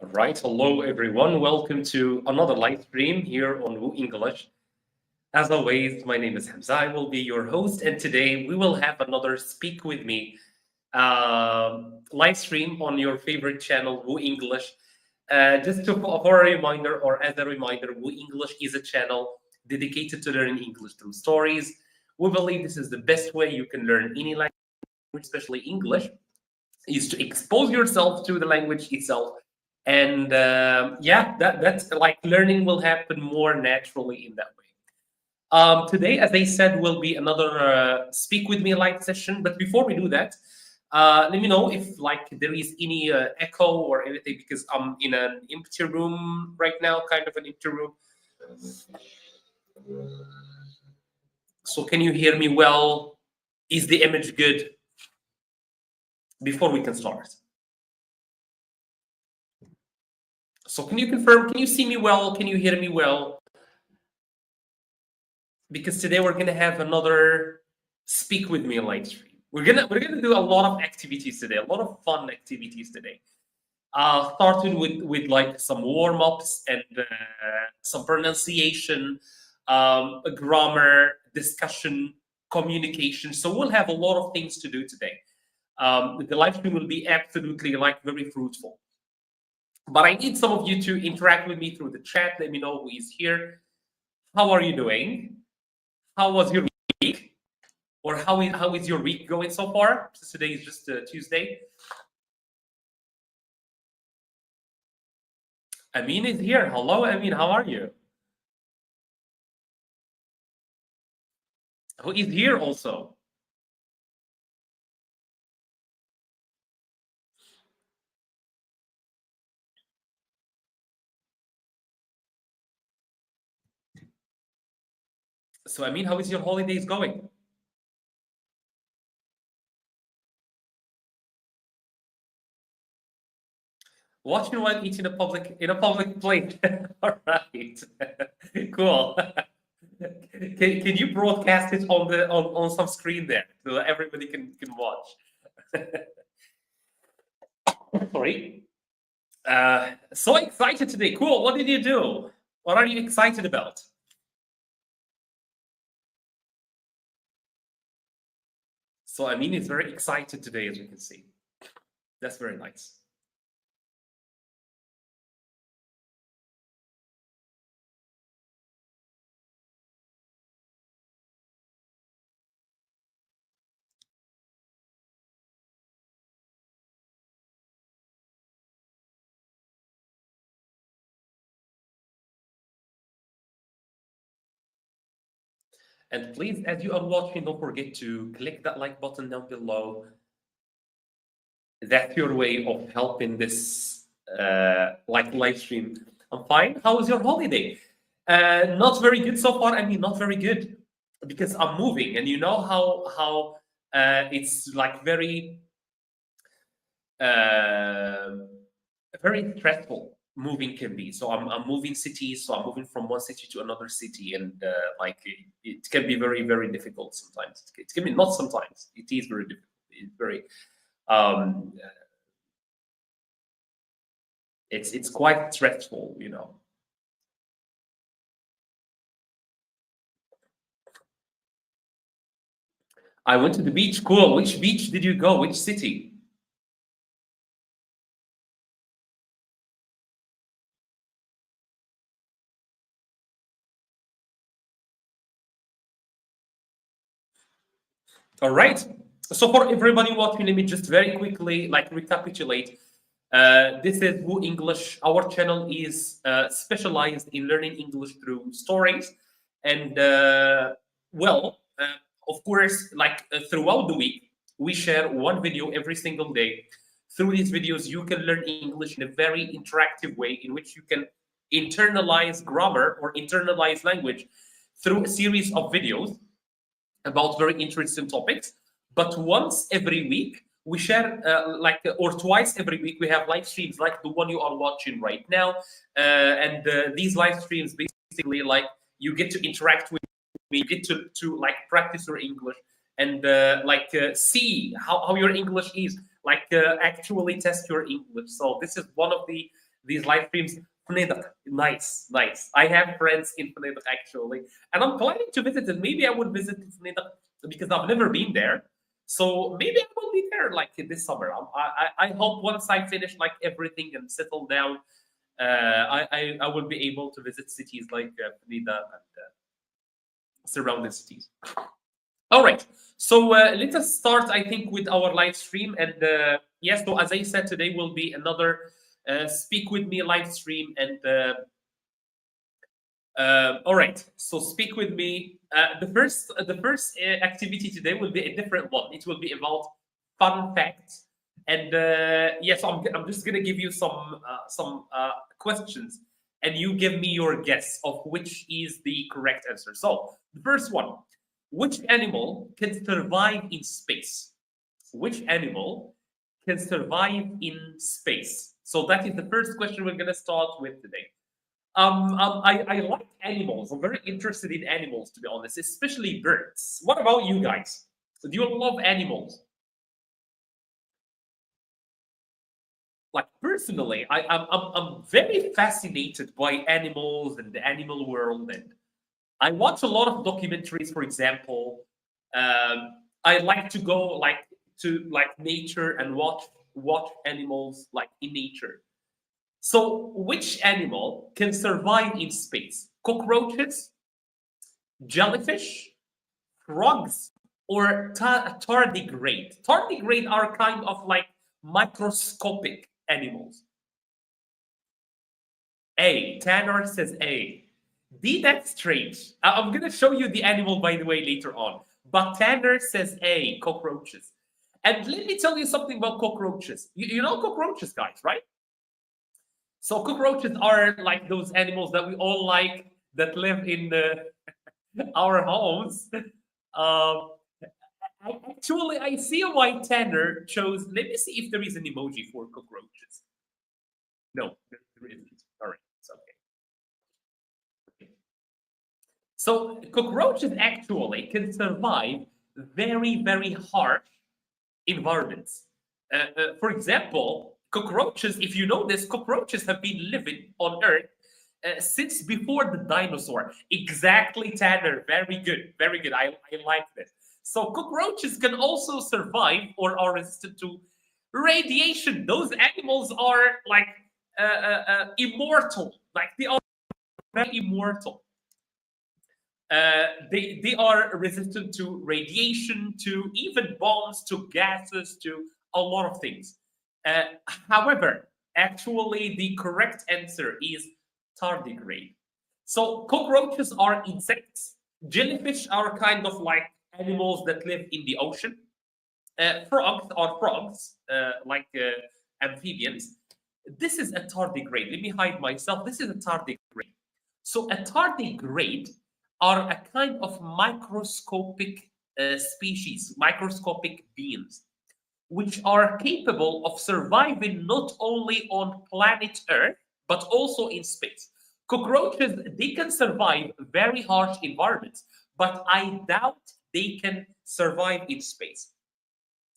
All right, hello everyone. Welcome to another live stream here on WooEnglish. As always, my name is Hamza. I will be your host, and today we will have another Speak With Me live stream on your favorite channel, WooEnglish. For a reminder, or as a reminder, WooEnglish is a channel dedicated to learning English through stories. We believe this is the best way you can learn any language, especially English, is to expose yourself to the language itself. And that's like learning will happen more naturally in that way. Today, as I said, will be another Speak With Me live session. But before we do that, let me know if like there is any echo or anything, because I'm in an empty room right now, kind of an empty room. So can you hear me well? Is the image good? Before we can start. So can you confirm? Can you see me well? Can you hear me well? Because today we're gonna have another Speak With Me live stream. We're gonna do a lot of activities today, a lot of fun activities today. Starting with like some warm-ups and some pronunciation, grammar, discussion, communication. So we'll have a lot of things to do today. The live stream will be absolutely like very fruitful. But I need some of you to interact with me through the chat. Let me know who is here. How are you doing? How was your week? Or how is your week going so far? Since today is just Tuesday. Amin is here. Hello, Amin. How are you? Who is here also? So, Amin, how is your holidays going? Watching while eating in a public plate. All right, cool. Can you broadcast it on some screen there so that everybody can watch? Sorry. So excited today. Cool. What did you do? What are you excited about? So Amin is very excited today, as you can see. That's very nice. And please, as you are watching, don't forget to click that like button down below. That's your way of helping this like live stream. I'm fine. How was your holiday? Not very good so far. I mean, not very good because I'm moving, and you know how it's like very very stressful moving can be. So I'm moving cities, so I'm moving from one city to another city, and like it can be very difficult sometimes. It can be not sometimes. It is very difficult. It's very um, it's quite stressful, you know. I went to the beach. Cool. Which beach did you go? Which city? All right. So for everybody watching, let me just very quickly like recapitulate. This is WooEnglish. Our channel is specialized in learning English through stories, and of course, like throughout the week, we share one video every single day. Through these videos, you can learn English in a very interactive way, in which you can internalize grammar or internalize language through a series of videos about very interesting topics. But once every week, we share or twice every week, we have live streams like the one you are watching right now. And these live streams basically like you get to interact with me, you get to like practice your English and see how your English is, like actually test your English. So this is one of the these live streams. فنادق. Nice, nice. I have friends in فنادق actually, and I'm planning to visit it. Maybe I would visit فنادق because I've never been there. So maybe I will be there like this summer. I hope once I finish like everything and settle down, I will be able to visit cities like Florida and surrounding cities. All right. So let us start, I think, with our live stream. And yes, so as I said, today will be another Speak With Me live stream. And all right. So speak with me. The first activity today will be a different one. It will be about fun facts. And yes, I'm just gonna give you some questions, and you give me your guess of which is the correct answer. So the first one: which animal can survive in space? Which animal can survive in space? So that is the first question we're gonna start with today. I like animals. I'm very interested in animals, to be honest, especially birds. What about you guys? Do you love animals? Like personally, I'm very fascinated by animals and the animal world, and I watch a lot of documentaries. For example, I like to go like nature and watch animals like in nature. So, which animal can survive in space? Cockroaches, jellyfish, frogs, or tardigrade? Tardigrade are kind of like microscopic animals. A. Tanner says A. D. That's strange. I'm gonna show you the animal by the way later on. But Tanner says A. Cockroaches. And let me tell you something about cockroaches. You know cockroaches, guys, right? So cockroaches are like those animals that we all like that live in our homes. Um, Actually, I see why Tanner chose. Let me see if there is an emoji for cockroaches. No, there isn't. All right, it's okay. So cockroaches actually can survive very, very harsh environments. For example, cockroaches, if you know this, cockroaches have been living on Earth since before the dinosaur. Exactly, Tanner. Very good. Very good. I like this. So cockroaches can also survive or are resistant to radiation. Those animals are like immortal. Like they are very immortal. They are resistant to radiation, to even bombs, to gases, to a lot of things. Uh, However, actually, the correct answer is tardigrade. So cockroaches are insects. Jellyfish are kind of like animals that live in the ocean. Frogs are frogs, like amphibians. This is a tardigrade. Let me hide myself. This is a tardigrade. So a tardigrade are a kind of microscopic species, microscopic beings, which are capable of surviving not only on planet Earth, but also in space. Cockroaches, they can survive very harsh environments, but I doubt they can survive in space.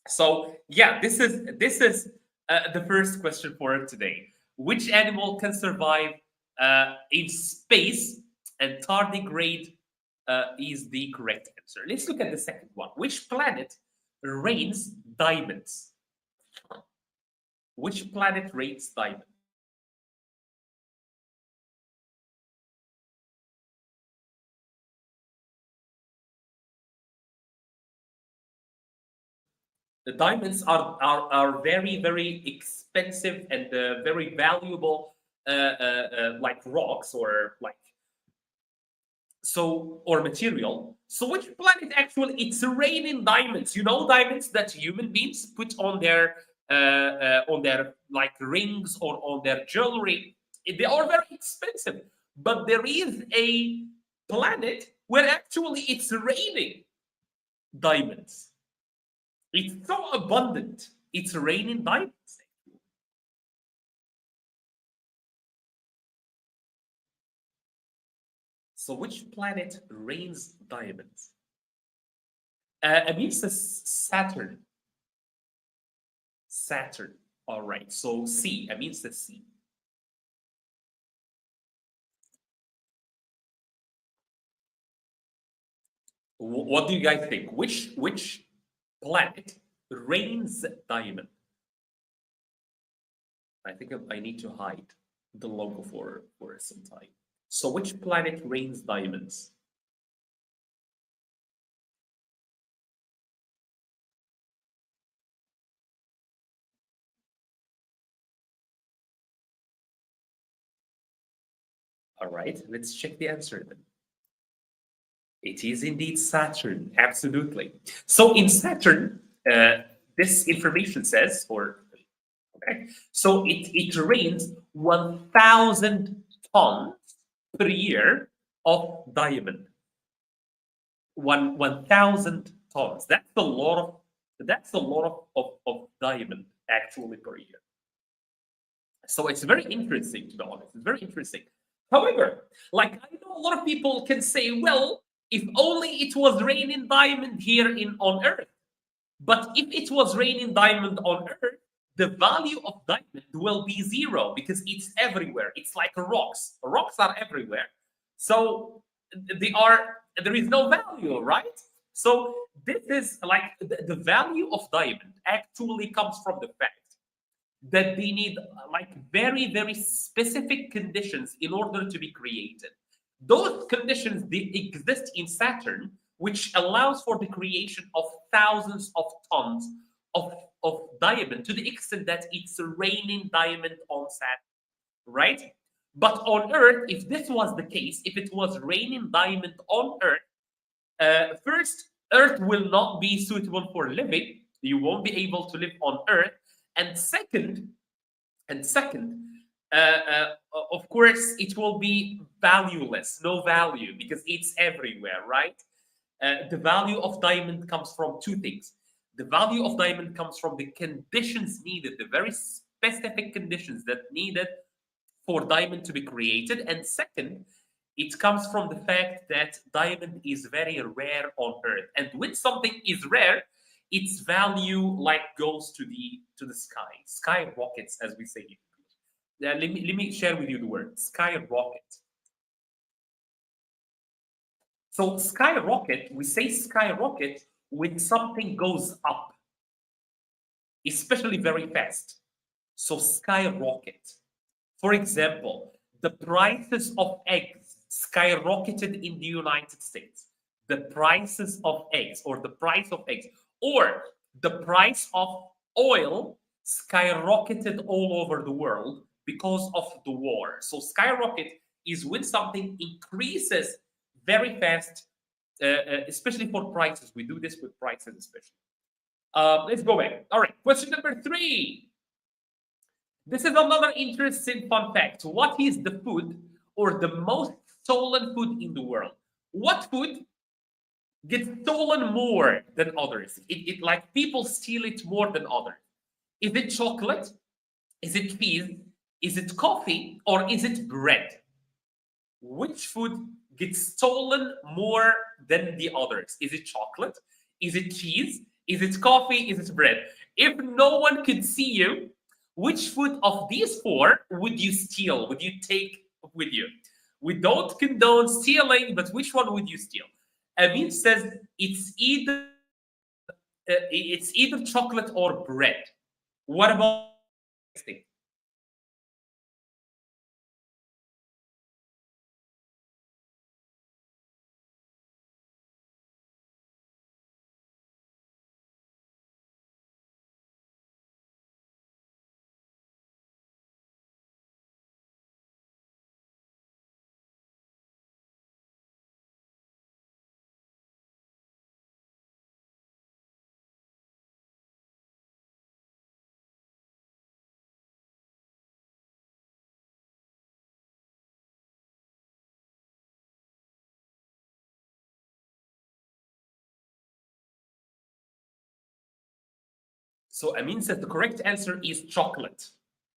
So yeah, this is the first question for today. Which animal can survive in space? And tardigrade is the correct answer. Let's look at the second one. Which planet rains diamonds? Which planet rains diamonds? The diamonds are very, very expensive and very valuable, like rocks or like so or material. So which planet actually it's raining diamonds? You know diamonds that human beings put on their like rings or on their jewelry. They are very expensive, but there is a planet where actually it's raining diamonds. It's so abundant. It's raining diamonds. So which planet rains diamonds? It means Saturn. Saturn. All right. So C. It means the C. What do you guys think? Which planet rains diamond? I think I need to hide the logo for some time. So which planet rains diamonds? All right, let's check the answer then. It is indeed Saturn, absolutely. So in Saturn, this information says, or okay, so it rains 1,000 tons per year of diamond. 1,000 tons. That's a lot of diamond actually per year. So it's very interesting, to be honest. It's very interesting. However, like I know a lot of people can say, well, if only it was raining diamond here in on Earth. But if it was raining diamond on Earth, the value of diamond will be zero because it's everywhere. It's like rocks. Rocks are everywhere. So there is no value, right? So this is like the value of diamond actually comes from the fact that they need like very very specific conditions in order to be created. Those conditions they exist in Saturn, which allows for the creation of thousands of tons of diamond to the extent that it's raining diamond on Saturn, right? But on Earth, if this was the case, if it was raining diamond on Earth, first, Earth will not be suitable for living. You won't be able to live on Earth. And second, uh, uh, of course, it will be valueless, no value because it's everywhere, right? The value of diamond comes from two things. The value of diamond comes from the conditions needed, the very specific conditions that needed for diamond to be created. And second, it comes from the fact that diamond is very rare on Earth. And when something is rare, its value like goes to the sky rockets, as we say in English. Let me share with you the word skyrocket. So skyrocket, we say skyrocket when something goes up, especially very fast. So skyrocket. For example, the prices of eggs skyrocketed in the United States. The prices of eggs, or the price of eggs, or the price of oil skyrocketed all over the world because of the war. So skyrocket is when something increases very fast, especially for prices. We do this with prices especially. Let's go back. All right, question number 3. This is another interesting fun fact. What is the food or the most stolen food in the world? What food gets stolen more than others? It like people steal it more than others. Is it chocolate? Is it cheese? Is it coffee? Or is it bread? Which food gets stolen more than the others? Is it chocolate? Is it cheese? Is it coffee? Is it bread? If no one could see you, which food of these 4 would you steal? Would you take with you? We don't condone stealing, but which one would you steal? Amin says it's either chocolate or bread. What about next thing? So Amin said the correct answer is chocolate.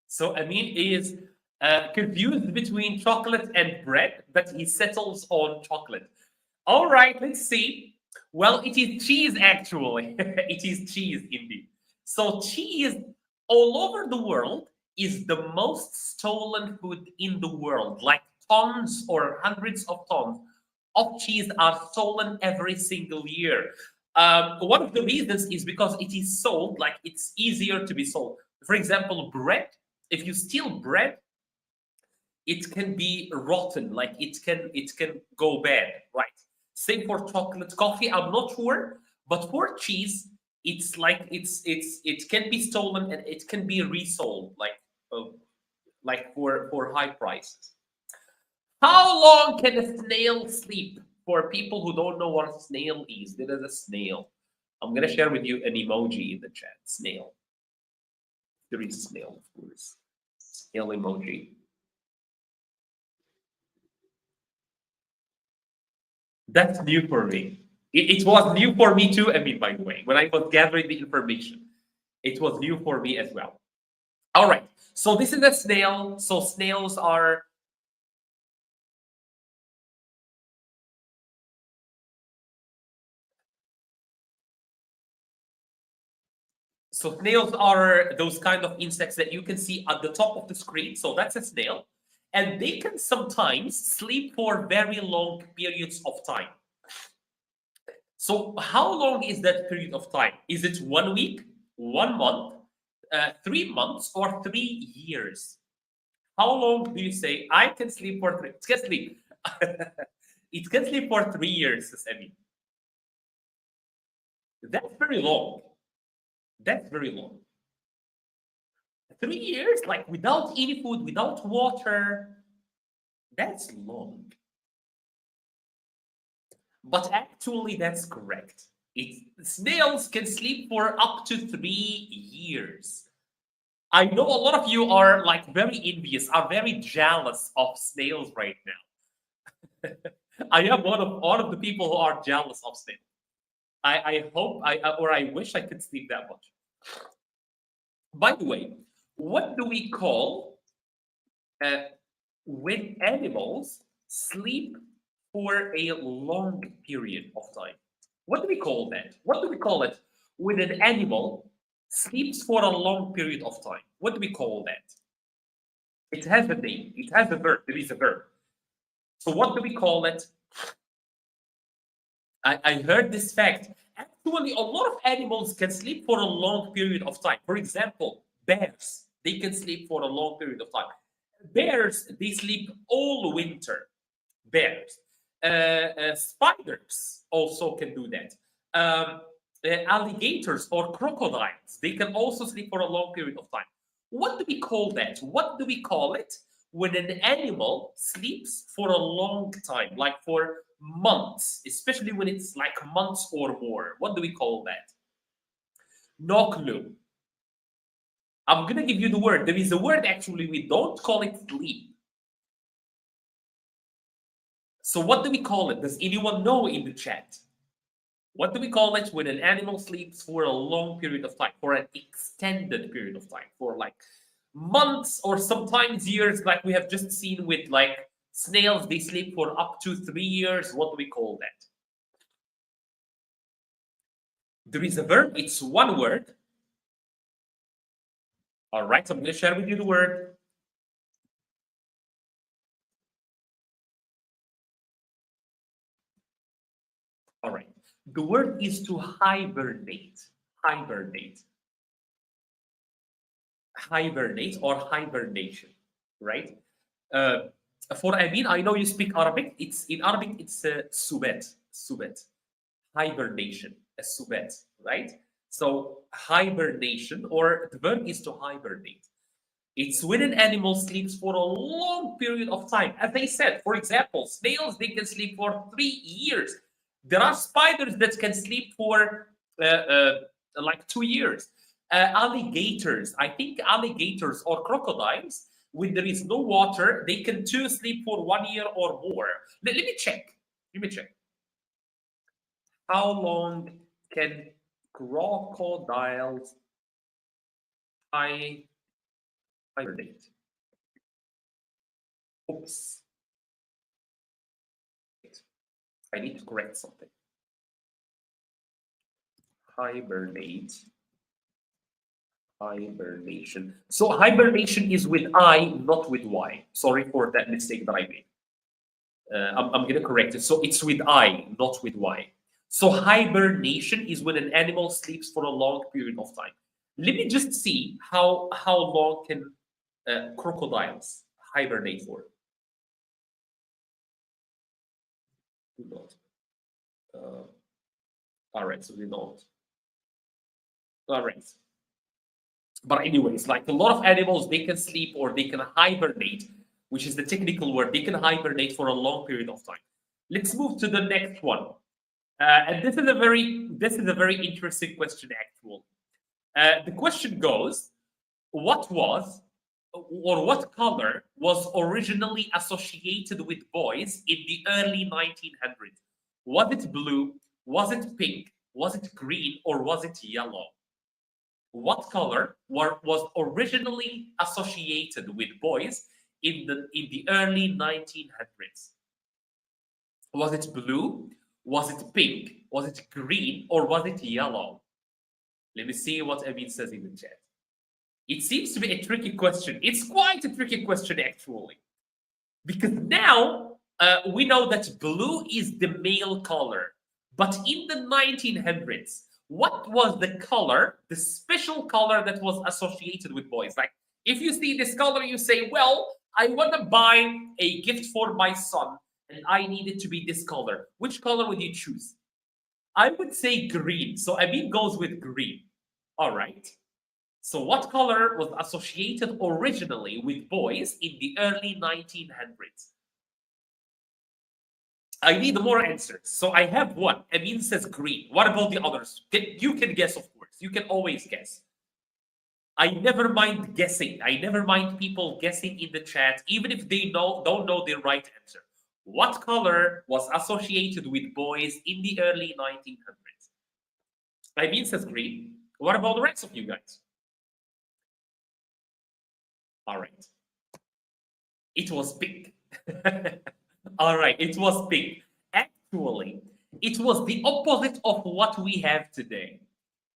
So Amin is confused between chocolate and bread, but he settles on chocolate. All right, let's see. Well, it is cheese actually. It is cheese indeed. So cheese all over the world is the most stolen food in the world, like tons or hundreds of tons of cheese are stolen every single year. One of the reasons is because it is sold, like it's easier to be sold. For example, bread. If you steal bread, it can be rotten, like it can go bad, right? Same for chocolate, coffee. I'm not sure, but for cheese, it's like it can be stolen and it can be resold, like for high prices. How long can a snail sleep? For people who don't know what a snail is, there is a snail. I'm gonna share with you an emoji in the chat. Snail. There is a snail, of course. Snail emoji. That's new for me. It was new for me too. I mean, by the way, when I was gathering the information, it was new for me as well. All right. So this is a snail. So snails are those kind of insects that you can see at the top of the screen. So that's a snail. And they can sometimes sleep for very long periods of time. So how long is that period of time? Is it 1 week, 1 month, 3 months, or 3 years? How long do you say I can sleep for three? It can sleep. It can sleep for 3 years, Sami. That's very long. That's very long. 3 years, like without any food, without water. That's long. But actually, that's correct. Snails can sleep for up to 3 years. I know a lot of you are like very envious, are very jealous of snails right now. I am one of the people who are jealous of snails. I hope or I wish I could sleep that much. By the way, what do we call uh, when animals sleep for a long period of time? What do we call that? What do we call it when an animal sleeps for a long period of time? What do we call that? It has a name. It has a verb. There is a verb. So what do we call it? I heard this fact. Actually, a lot of animals can sleep for a long period of time. For example, bears, they can sleep for a long period of time. Bears, they sleep all winter. Bears. Spiders also can do that. Alligators or crocodiles, they can also sleep for a long period of time. What do we call that? What do we call it when an animal sleeps for a long time, like for months, especially when it's like months or more? What do we call that? No clue. I'm gonna give you the word. There is a word actually, we don't call it sleep. So what do we call it? Does anyone know in the chat? What do we call it when an animal sleeps for a long period of time, for an extended period of time, for like months or sometimes years, like we have just seen with like snails, they sleep for up to 3 years. What do we call that? There is a verb, it's one word. All right, so I'm going to share with you the word. All right, the word is to hibernate. Hibernate. Hibernate or hibernation, right? For Amin, I know you speak Arabic. It's in Arabic. It's subet, subet, hibernation, a subet, right? So hibernation, or the verb is to hibernate. It's when an animal sleeps for a long period of time. As they said, for example, snails, they can sleep for 3 years. There are spiders that can sleep for like 2 years. Alligators, I think alligators or crocodiles, when there is no water, they can too sleep for 1 year or more. Let me check. Let me check. How long can crocodiles hibernate? Oops. I need to correct something. Hibernate. Hibernation. So hibernation is with I, not with Y. Sorry for that mistake that I made. I'm going to correct it. So it's with I, not with Y. So hibernation is when an animal sleeps for a long period of time. Let me just see how long can crocodiles hibernate for. Do not. All right, so they don't. All right. But anyways, like a lot of animals, they can sleep or they can hibernate, which is the technical word. They can hibernate for a long period of time. Let's move to the next one. And this is a very interesting question, actually. The question goes, what was or what color was originally associated with boys in the early 1900s? Was it blue? Was it pink? Was it green? Or was it yellow? What color was originally associated with boys in the early 1900s? Was it blue? Was it pink? Was it green? Or was it yellow? Let me see what Amin says in the chat. It seems to be a tricky question. It's quite a tricky question, actually, because now we know that blue is the male color. But in the 1900s, what was the color, the special color that was associated with boys? Like, if you see this color, you say, well, I want to buy a gift for my son, and I need it to be this color. Which color would you choose? I would say green. So Amin goes with green. All right. So what color was associated originally with boys in the early 1900s? I need more answers. So I have one. Amin says green. What about the others? You can guess, of course. You can always guess. I never mind guessing. I never mind people guessing in the chat, even if they don't know the right answer. What color was associated with boys in the early 1900s? Amin says green. What about the rest of you guys? All right. It was pink. All right, it was pink. Actually, it was the opposite of what we have today.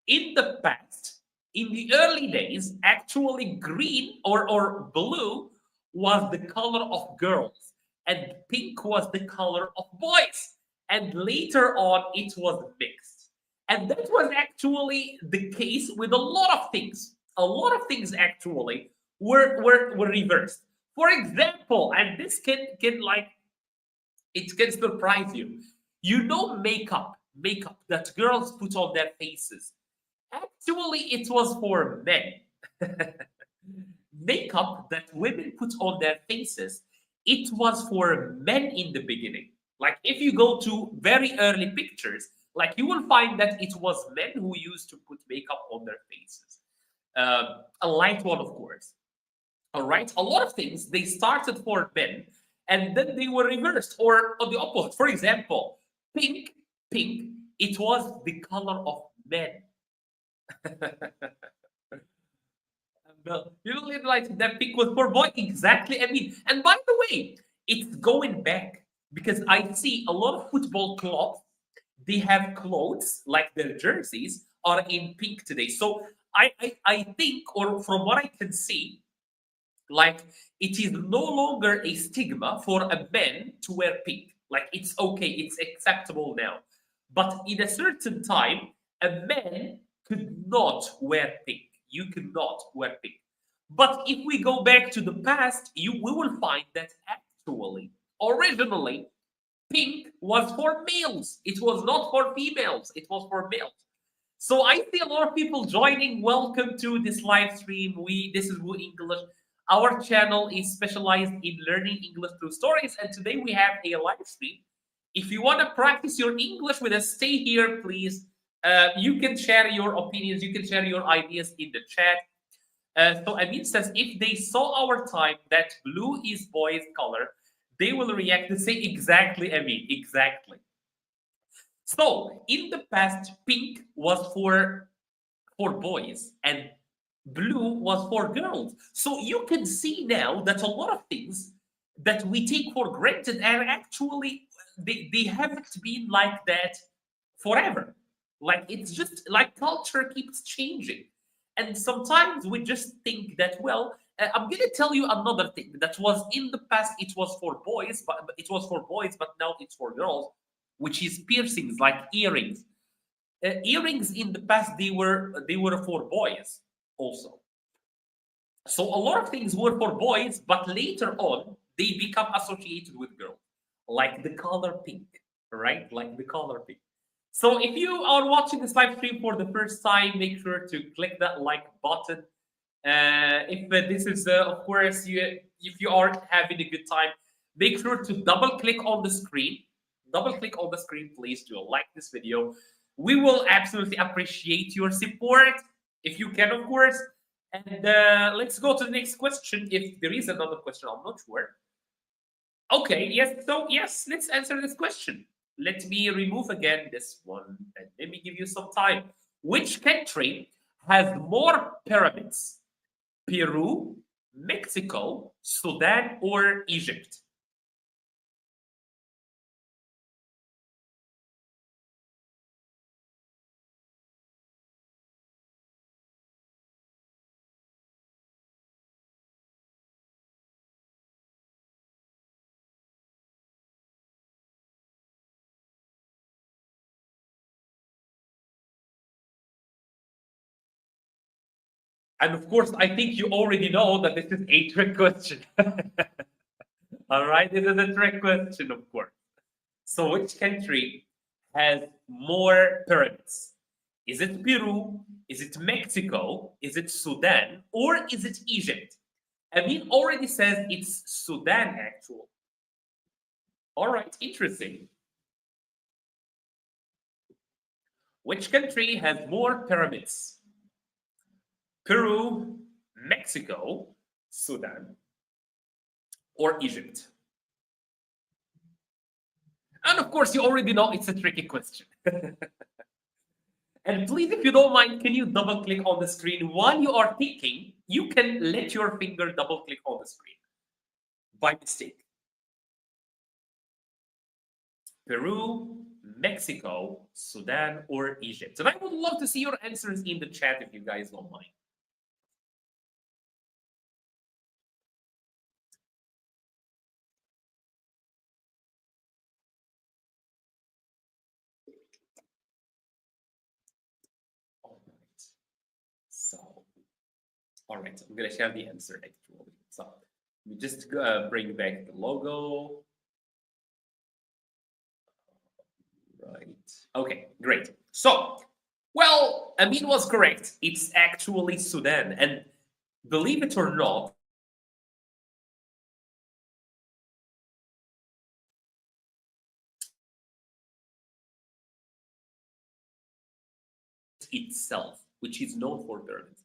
In the past, in the early days, actually green or blue was the color of girls, and pink was the color of boys. And later on, it was mixed. And that was actually the case with a lot of things. A lot of things actually were reversed. For example, and this can like it can surprise you. You know makeup that girls put on their faces. Actually, it was for men. Makeup that women put on their faces, it was for men in the beginning. Like if you go to very early pictures, like you will find that it was men who used to put makeup on their faces. A light one, of course. All right, a lot of things they started for men and then they were reversed or on the opposite. For example, pink, it was the color of men. No, you know, like that pink was for boy. Exactly. I mean, and by the way, it's going back because I see a lot of football clubs. They have clothes like their jerseys are in pink today. So I think, or from what I can see, like it is no longer a stigma for a man to wear pink. Like it's okay, it's acceptable now. But in a certain time, a man could not wear pink. You cannot wear pink. But if we go back to the past, we will find that actually, originally, pink was for males. It was not for females. It was for males. So I see a lot of people joining. Welcome to this live stream. This is WooEnglish. Our channel is specialized in learning English through stories, and today we have a live stream. If you want to practice your English with us, stay here, please. You can share your opinions, you can share your ideas in the chat. So Amin says, if they saw our time that blue is boys' color, they will react and say, exactly, Amin, exactly. So in the past, pink was for boys and blue was for girls. So you can see now that a lot of things that we take for granted are actually they haven't been like that forever. Like it's just like culture keeps changing. And sometimes we just think that, well, I'm gonna tell you another thing that was in the past. It was for boys, but now it's for girls, which is piercings, like earrings. Earrings in the past they were for boys also. So a lot of things were for boys, but later on they become associated with girls, like the color pink, right? Like the color pink. So if you are watching this live stream for the first time, make sure to click that like button. If this is, of course, if you are having a good time, make sure to double click on the screen. Double click on the screen, please. Do like this video. We will absolutely appreciate your support if you can, of course. And let's go to the next question. If there is another question, I'm not sure. Okay, yes. So yes, let's answer this question. Let me remove again this one and let me give you some time. Which country has more pyramids? Peru, Mexico, Sudan, or Egypt? And of course, I think you already know that this is a trick question. All right, this is a trick question, of course. So, which country has more pyramids? Is it Peru? Is it Mexico? Is it Sudan? Or is it Egypt? Amin already says it's Sudan, actually. All right, interesting. Which country has more pyramids? Peru, Mexico, Sudan, or Egypt? And of course, you already know it's a tricky question. And please, if you don't mind, can you double click on the screen while you are thinking? You can let your finger double click on the screen by mistake. Peru, Mexico, Sudan, or Egypt? And I would love to see your answers in the chat if you guys don't mind. All right. So, all right, I'm gonna share the answer actually. So, let me just bring back the logo. Right. Okay, great. So, well, Amin was correct. It's actually Sudan. And believe it or not, itself, which is known for pyramids.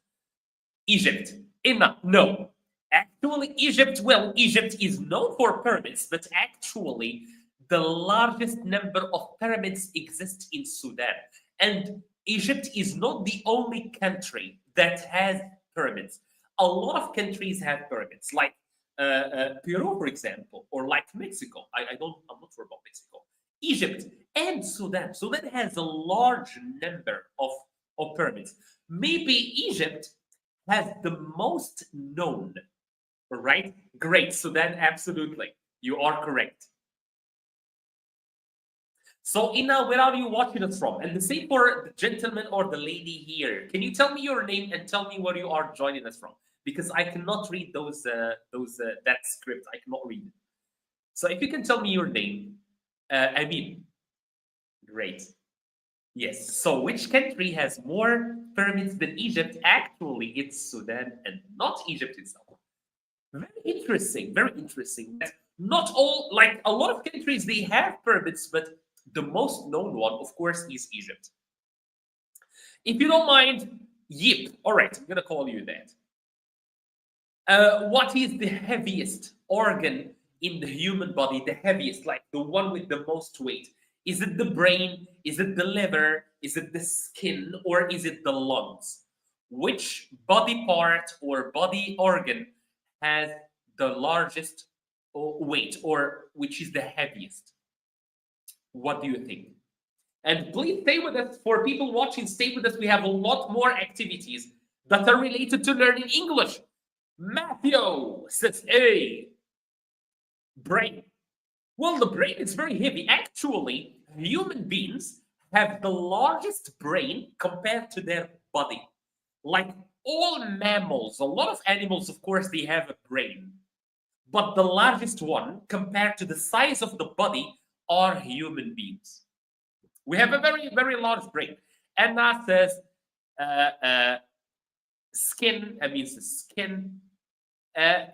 Egypt. Emma, no. Actually, Egypt, well, Egypt is known for pyramids, but actually, the largest number of pyramids exist in Sudan. And Egypt is not the only country that has pyramids. A lot of countries have pyramids, like Peru, for example, or like Mexico. I'm not sure about Mexico. Egypt and Sudan. Sudan has a large number of pyramids. Maybe Egypt has the most known, right? Great. Sudan, absolutely. You are correct. So, Ina, where are you watching us from? And the same for the gentleman or the lady here. Can you tell me your name and tell me where you are joining us from? Because I cannot read that script. I cannot read it. So, if you can tell me your name, I mean, great. Yes. So, which country has more pyramids than Egypt? Actually, it's Sudan and not Egypt itself. Very interesting. Very interesting. Not all, like a lot of countries, they have pyramids, but the most known one, of course, is Egypt. If you don't mind, Yip. All right, I'm gonna call you that. What is the heaviest organ in the human body? The heaviest, like the one with the most weight. Is it the brain? Is it the liver? Is it the skin? Or is it the lungs? Which body part or body organ has the largest weight, or which is the heaviest? What do you think? And please stay with us. For people watching, stay with us. We have a lot more activities that are related to learning English. Matthew says A. Brain. Well, the brain is very heavy. Actually, human beings have the largest brain compared to their body. Like all mammals, a lot of animals, of course, they have a brain. But the largest one, compared to the size of the body, are human beings. We have a very, very large brain. Anna says uh, uh, skin, means skin, uh,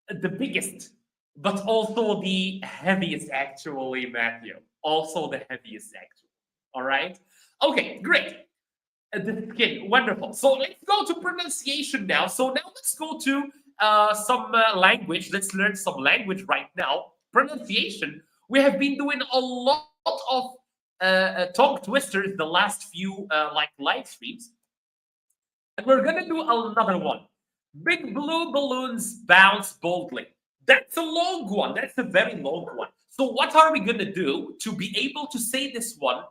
the biggest, but also the heaviest, actually, Matthew. Also the heaviest, actually. All right? Okay, great. The skin, wonderful. So let's go to pronunciation now. So now let's go to some language. Let's learn some language right now. Pronunciation. We have been doing a lot of tongue twisters the last few like live streams, and we're gonna do another one. Big blue balloons bounce boldly. That's a long one. That's a very long one. So what are we gonna do to be able to say this one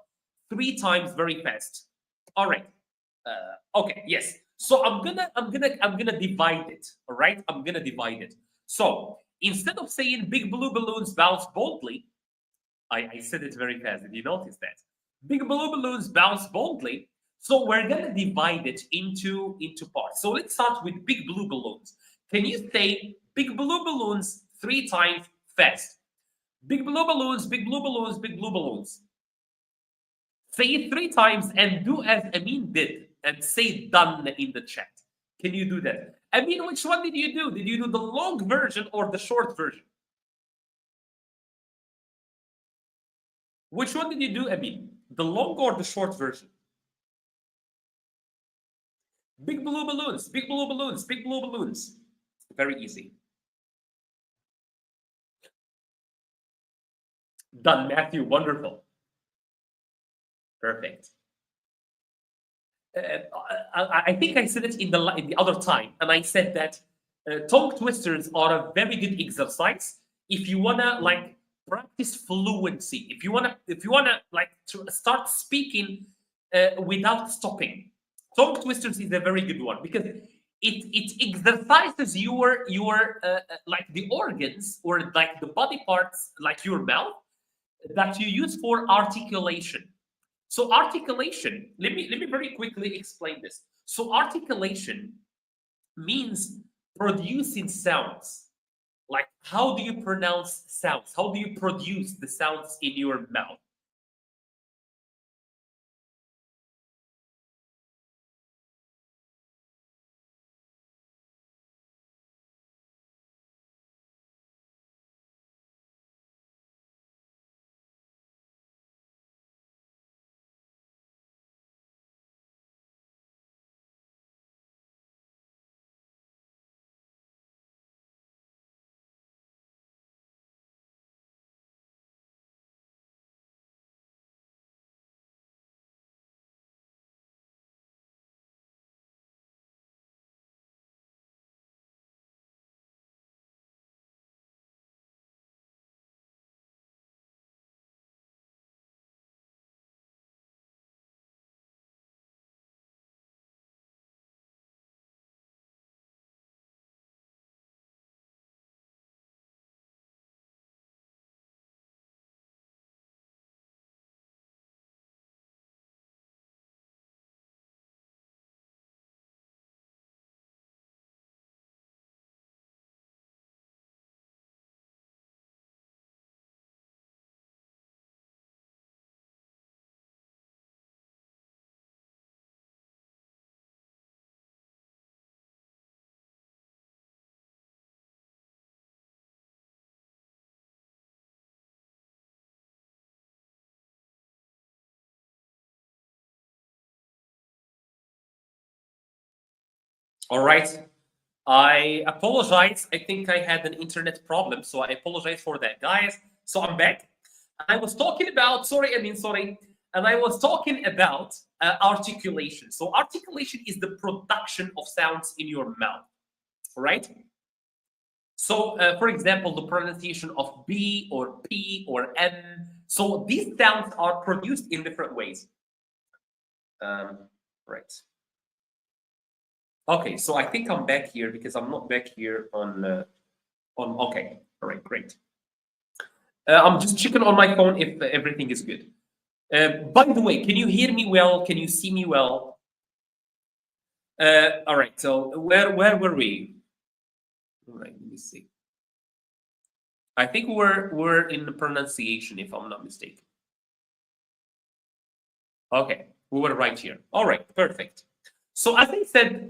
3 times very fast? All right. Okay. Yes. So I'm gonna divide it. All right. I'm gonna divide it. So instead of saying big blue balloons bounce boldly, I said it very fast. Did you notice that? Big blue balloons bounce boldly. So we're gonna divide it into parts. So let's start with big blue balloons. Can you say big blue balloons 3 times fast? Big blue balloons, big blue balloons, big blue balloons. Say it 3 times and do as Amin did and say done in the chat. Can you do that? Amin, which one did you do? Did you do the long version or the short version? Which one did you do, Amin? The long or the short version? Big blue balloons, big blue balloons, big blue balloons. Very easy. Done, Matthew. Wonderful. Perfect. I think I said it in the other time, and I said that tongue twisters are a very good exercise if you wanna like practice fluency. If you wanna like to start speaking without stopping. Tongue twisters is a very good one because it exercises your like the organs or like the body parts like your mouth that you use for articulation. So articulation, let me very quickly explain this. So articulation means producing sounds. Like how do you pronounce sounds? How do you produce the sounds in your mouth? All right. I apologize. I think I had an internet problem, so I apologize for that, guys. So I'm back. I was talking about, sorry, and I was talking about articulation. So articulation is the production of sounds in your mouth, right? So, for example, the pronunciation of B or P or N. So these sounds are produced in different ways. Right. Okay, so I think I'm back here because I'm not back here on. Okay, all right, great. I'm just checking on my phone if everything is good. By the way, can you hear me well? Can you see me well? All right. So where were we? All right, let me see. I think we're in the pronunciation, if I'm not mistaken. Okay, we were right here. All right, perfect. So as I said,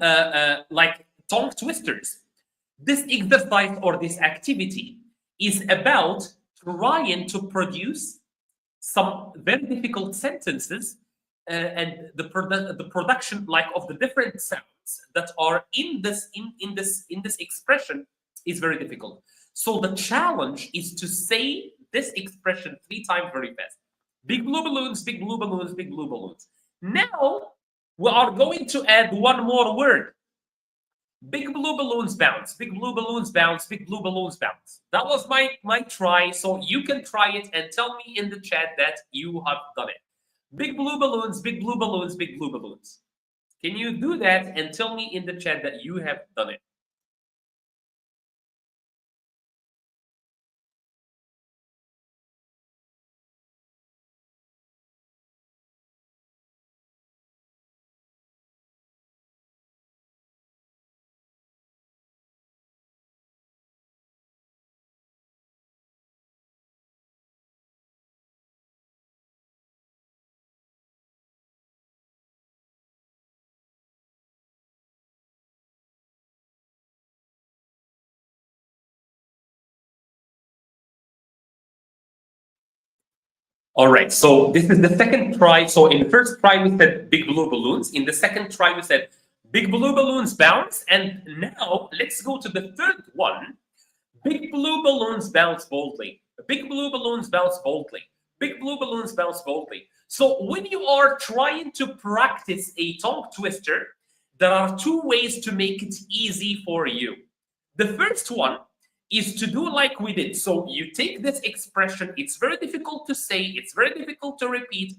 like tongue twisters, this exercise or this activity is about trying to produce some very difficult sentences and the production like of the different sounds that are in this expression is very difficult. So the challenge is to say this expression 3 times very fast. Big blue balloons, big blue balloons, big blue balloons. Now we are going to add one more word. Big blue balloons bounce, big blue balloons bounce, big blue balloons bounce. That was my try. So you can try it and tell me in the chat that you have done it. Big blue balloons, big blue balloons, big blue balloons. Can you do that and tell me in the chat that you have done it? All right, so this is the second try. So in the first try, we said big blue balloons. In the second try, we said big blue balloons bounce. And now let's go to the third one. Big blue balloons bounce boldly. Big blue balloons bounce boldly. Big blue balloons bounce boldly. So when you are trying to practice a tongue twister, there are 2 ways to make it easy for you. The first one is to do like we did. So you take this expression, it's very difficult to say, it's very difficult to repeat.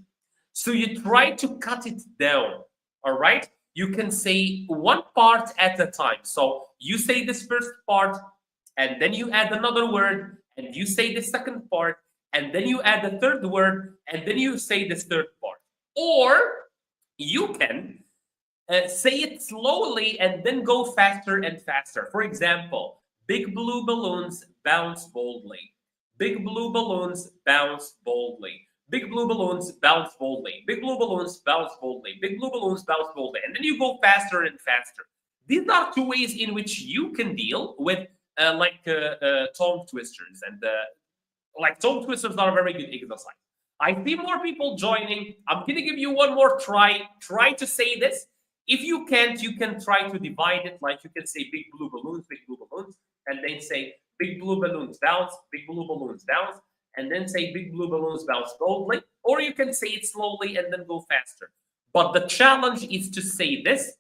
So you try to cut it down. All right? You can say one part at a time. So you say this first part, and then you add another word, and you say the second part, and then you add the third word, and then you say this third part. Or you can say it slowly and then go faster and faster. For example, big blue balloons bounce boldly. Big blue balloons bounce boldly. Big blue balloons bounce boldly. Big blue balloons bounce boldly. Big blue balloons bounce boldly. And then you go faster and faster. These are 2 ways in which you can deal with tongue twisters. And like tongue twisters are a very good exercise. I see more people joining. I'm going to give you one more try. Try to say this. If you can't, you can try to divide it. Like you can say big blue balloons, and then say big blue balloons bounce, big blue balloons bounce, and then say big blue balloons bounce boldly. Or you can say it slowly and then go faster. But the challenge is to say this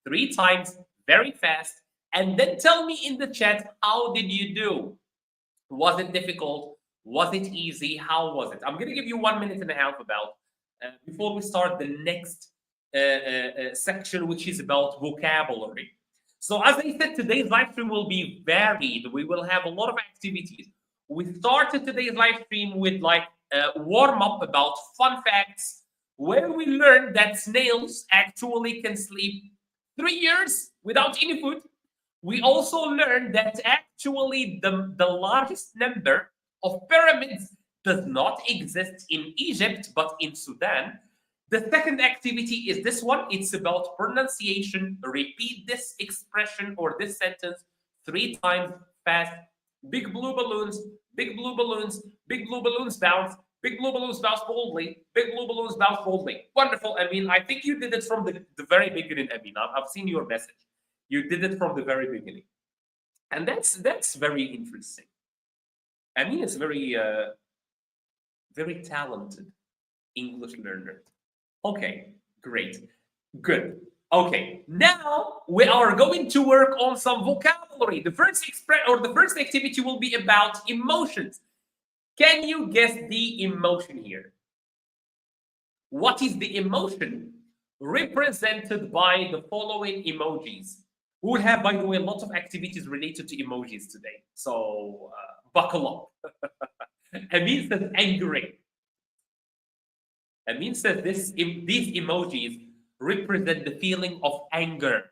3 times very fast, and then tell me in the chat, how did you do? Was it difficult? Was it easy? How was it? I'm going to give you 1 minute and a half about before we start the next section, which is about vocabulary. So as I said, today's live stream will be varied. We will have a lot of activities. We started today's live stream with like a warm up about fun facts, where we learned that snails actually can sleep 3 years without any food. We also learned that actually the largest number of pyramids does not exist in Egypt, but in Sudan. The second activity is this one. It's about pronunciation. Repeat this expression or this sentence 3 times fast. Big blue balloons, big blue balloons, big blue balloons bounce, big blue balloons bounce boldly, big blue balloons bounce boldly. Wonderful, Amin. I think you did it from the very beginning, Amin. I've seen your message. You did it from the very beginning. And that's very interesting. Amin is very talented English learner. Okay, great. Good. Okay, now we are going to work on some vocabulary. The first activity will be about emotions. Can you guess the emotion here? What is the emotion represented by the following emojis? We'll have, by the way, lots of activities related to emojis today. So buckle up. Amin says angry. Amin says these emojis represent the feeling of anger.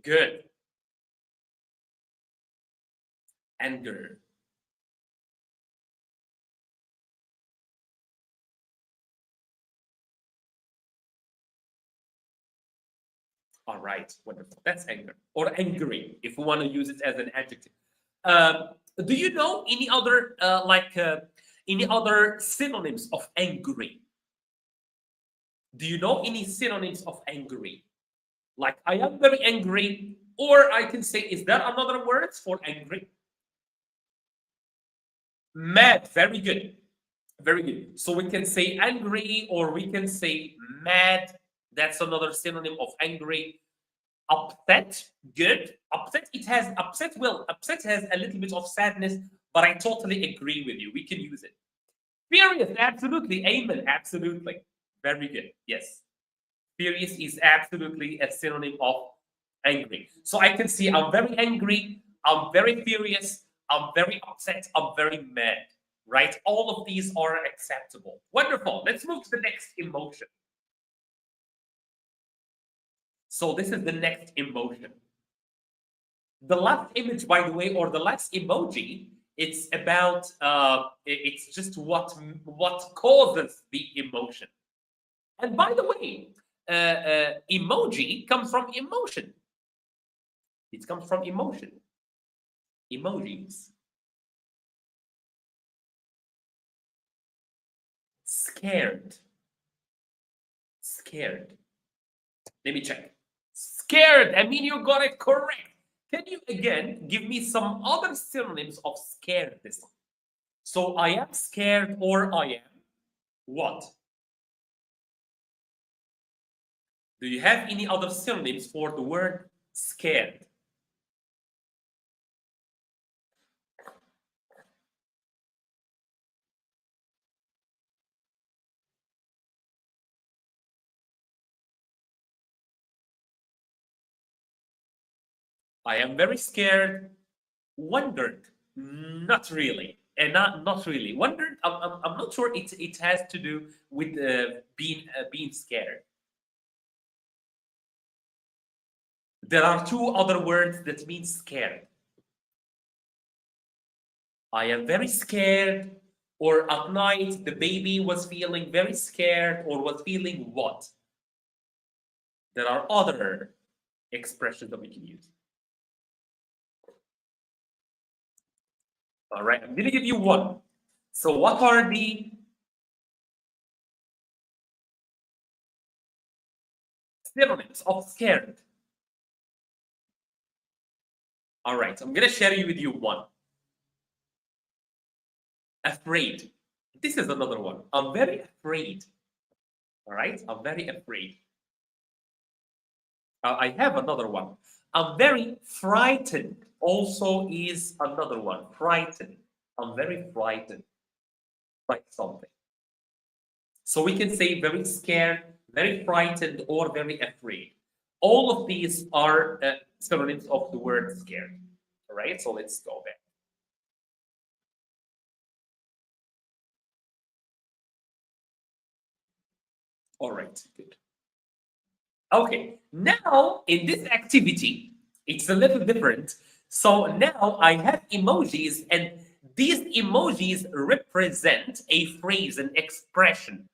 Good. Anger. All right, wonderful. That's anger or angry, if we want to use it as an adjective. Do you know any other any other synonyms of angry? Do you know any synonyms of angry? Like I am very angry, or I can say, is there another word for angry? Mad. Very good. Very good. So we can say angry, or we can say mad. That's another synonym of angry. Upset, good. Upset, it has upset. Well, upset has a little bit of sadness, but I totally agree with you. We can use it. Furious, absolutely. Amen, absolutely. Very good. Yes. Furious is absolutely a synonym of angry. So I can see I'm very angry, I'm very furious, I'm very upset, I'm very mad. Right? All of these are acceptable. Wonderful. Let's move to the next emotion. So this is the next emotion. The last image, by the way, or the last emoji, it's about it's just what causes the emotion. And by the way, emoji comes from emotion. It comes from emotion. Emojis. Scared. Scared. Let me check. Scared. I mean, you got it correct. Can you again give me some other synonyms of scared this time? So I am scared, or I am what? Do you have any other synonyms for the word scared? I am very scared. Wondered. Not really. And not really. Wondered. I'm not sure it has to do with being scared. There are two other words that mean scared. I am very scared, or at night the baby was feeling very scared, or was feeling what? There are other expressions that we can use. All right, I'm going to give you one. So what are the synonyms of scared? All right, I'm going to share with you one. Afraid. This is another one. I'm very afraid. All right, I'm very afraid. I have another one. I'm very frightened. Also is another one. Frightened. I'm very frightened by something. So we can say very scared, very frightened, or very afraid. All of these are synonyms of the word scared. All right, so let's go back. All right, good. Okay, now in this activity, it's a little different. So now I have emojis, and these emojis represent a phrase, an expression.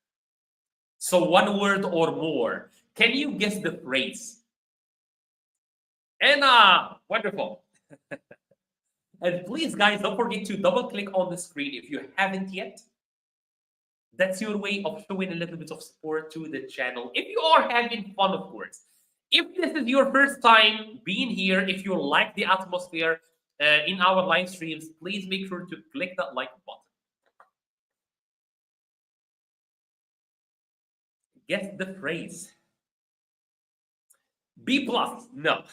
So one word or more. Can you guess the phrase? Anna, wonderful. And please, guys, don't forget to double click on the screen if you haven't yet. That's your way of showing a little bit of support to the channel. If you are having fun, of course. If this is your first time being here, if you like the atmosphere in our live streams, please make sure to click that like button. Guess the phrase. B plus. No.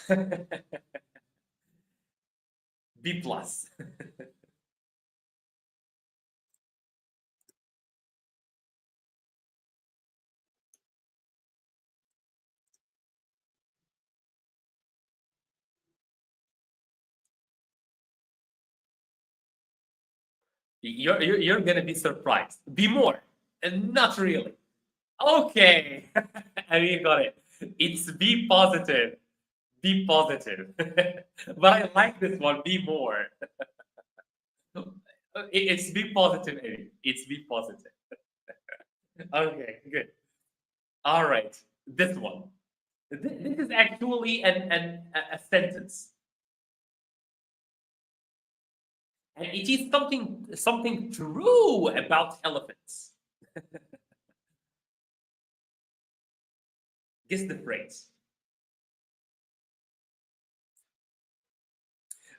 B plus. You're gonna be surprised. Be more, and not really. Okay, and you got it. It's be positive. Be positive. But I like this one. Be more. It's be positive, Eddie. It's be positive. Okay, good. All right. This one. This is actually a sentence, and it is something true about elephants. Guess the phrase.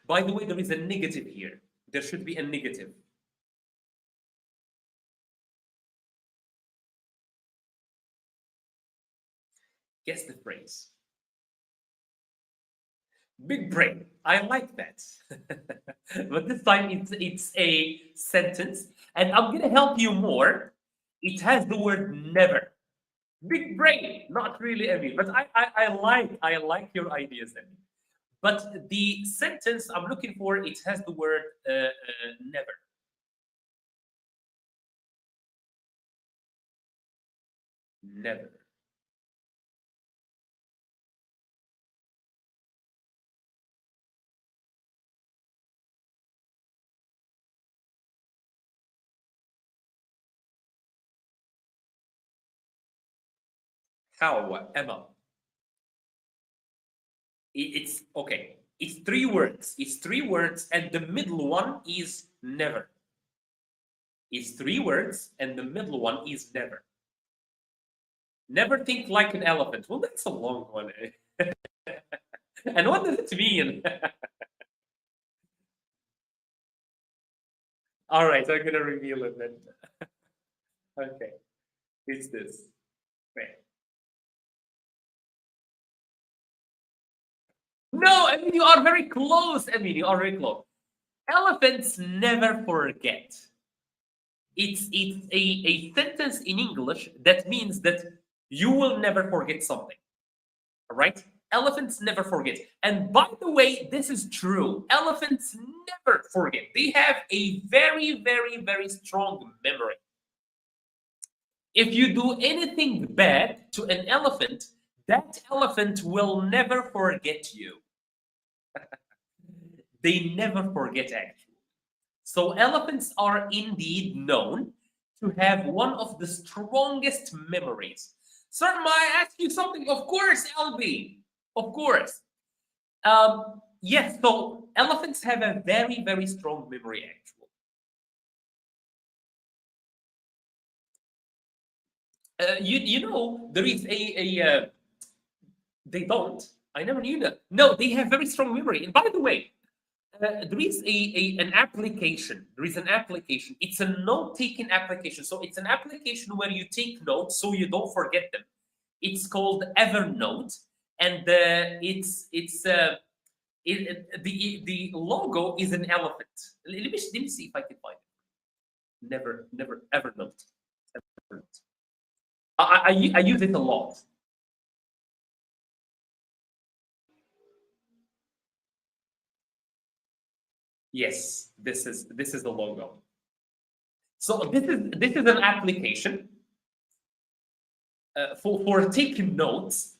By the way, there is a negative here. There should be a negative. Guess the phrase. Big brain. I like that. But this time it's a sentence, and I'm gonna help you more. It has the word never. Big brain, not really, Emmy, but I like your ideas, Emmy. But the sentence I'm looking for, it has the word never. Never. How, Emma? It's okay. It's three words. It's three words, and the middle one is never. It's three words, and the middle one is never. Never think like an elephant. Well, that's a long one. And what does it mean? All right, I'm gonna reveal it then. Okay, it's this. Wait. No, I mean you are very close. I mean you are very close. Elephants never forget. It's a sentence in English that means that you will never forget something. All right? Elephants never forget. And by the way, this is true. Elephants never forget. They have a very, very, very strong memory. If you do anything bad to an elephant, that elephant will never forget you. They never forget, actually. So elephants are indeed known to have one of the strongest memories. Sir, may I ask you something? Of course, LB. Of course. Yes, so elephants have a very, very strong memory, actually. You know, there is they don't. I never knew that. No, they have very strong memory. And by the way, there is an application. There is an application. It's a note-taking application. So it's an application where you take notes so you don't forget them. It's called Evernote, and the logo is an elephant. Let me see if I can find it. Never Evernote. Evernote. I use it a lot. Yes, this is the logo. So this is an application for taking notes,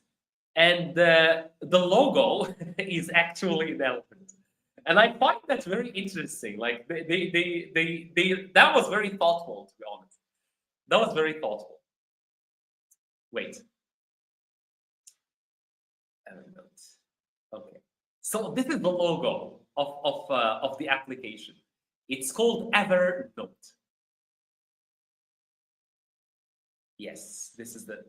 and the logo is actually an elephant, and I find that very interesting. Like they that was very thoughtful, to be honest. That was very thoughtful. Wait, Evernote. Okay, so this is the logo of the application. It's called Evernote. Yes, this is it.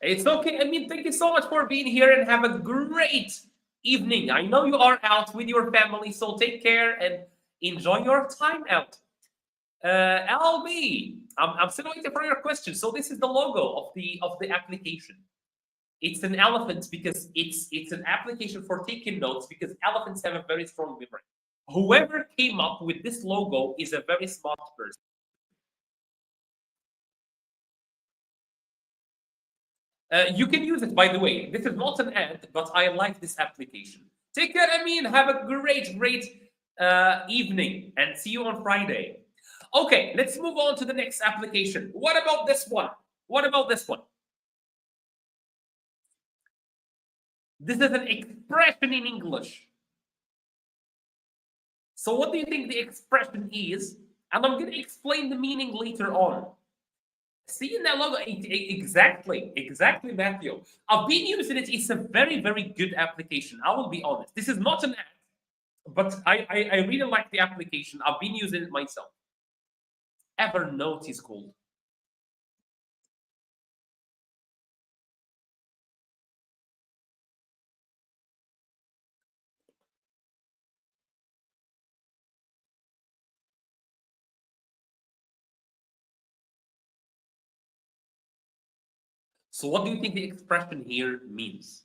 It's okay. I mean, thank you so much for being here and have a great evening. I know you are out with your family, so take care and enjoy your time out. LB, I'm still waiting for your question. So this is the logo of the application. It's an elephant because it's an application for taking notes because elephants have a very strong memory. Whoever came up with this logo is a very smart person. You can use it, by the way. This is not an ad, but I like this application. Take care, Amin. Have a great evening and see you on Friday. Okay, let's move on to the next application. What about this one? What about this one? This is an expression in English. So what do you think the expression is? And I'm going to explain the meaning later on. See in that logo? Exactly, Matthew. I've been using it. It's a very good application. I will be honest. This is not an ad, but I really like the application. I've been using it myself. Evernote is called. So what do you think the expression here means?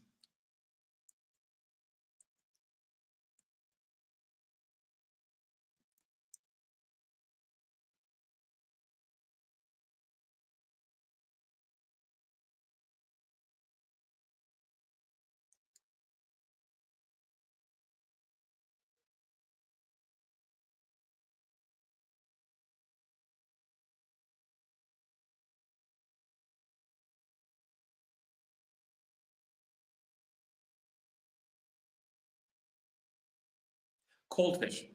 Cold fish.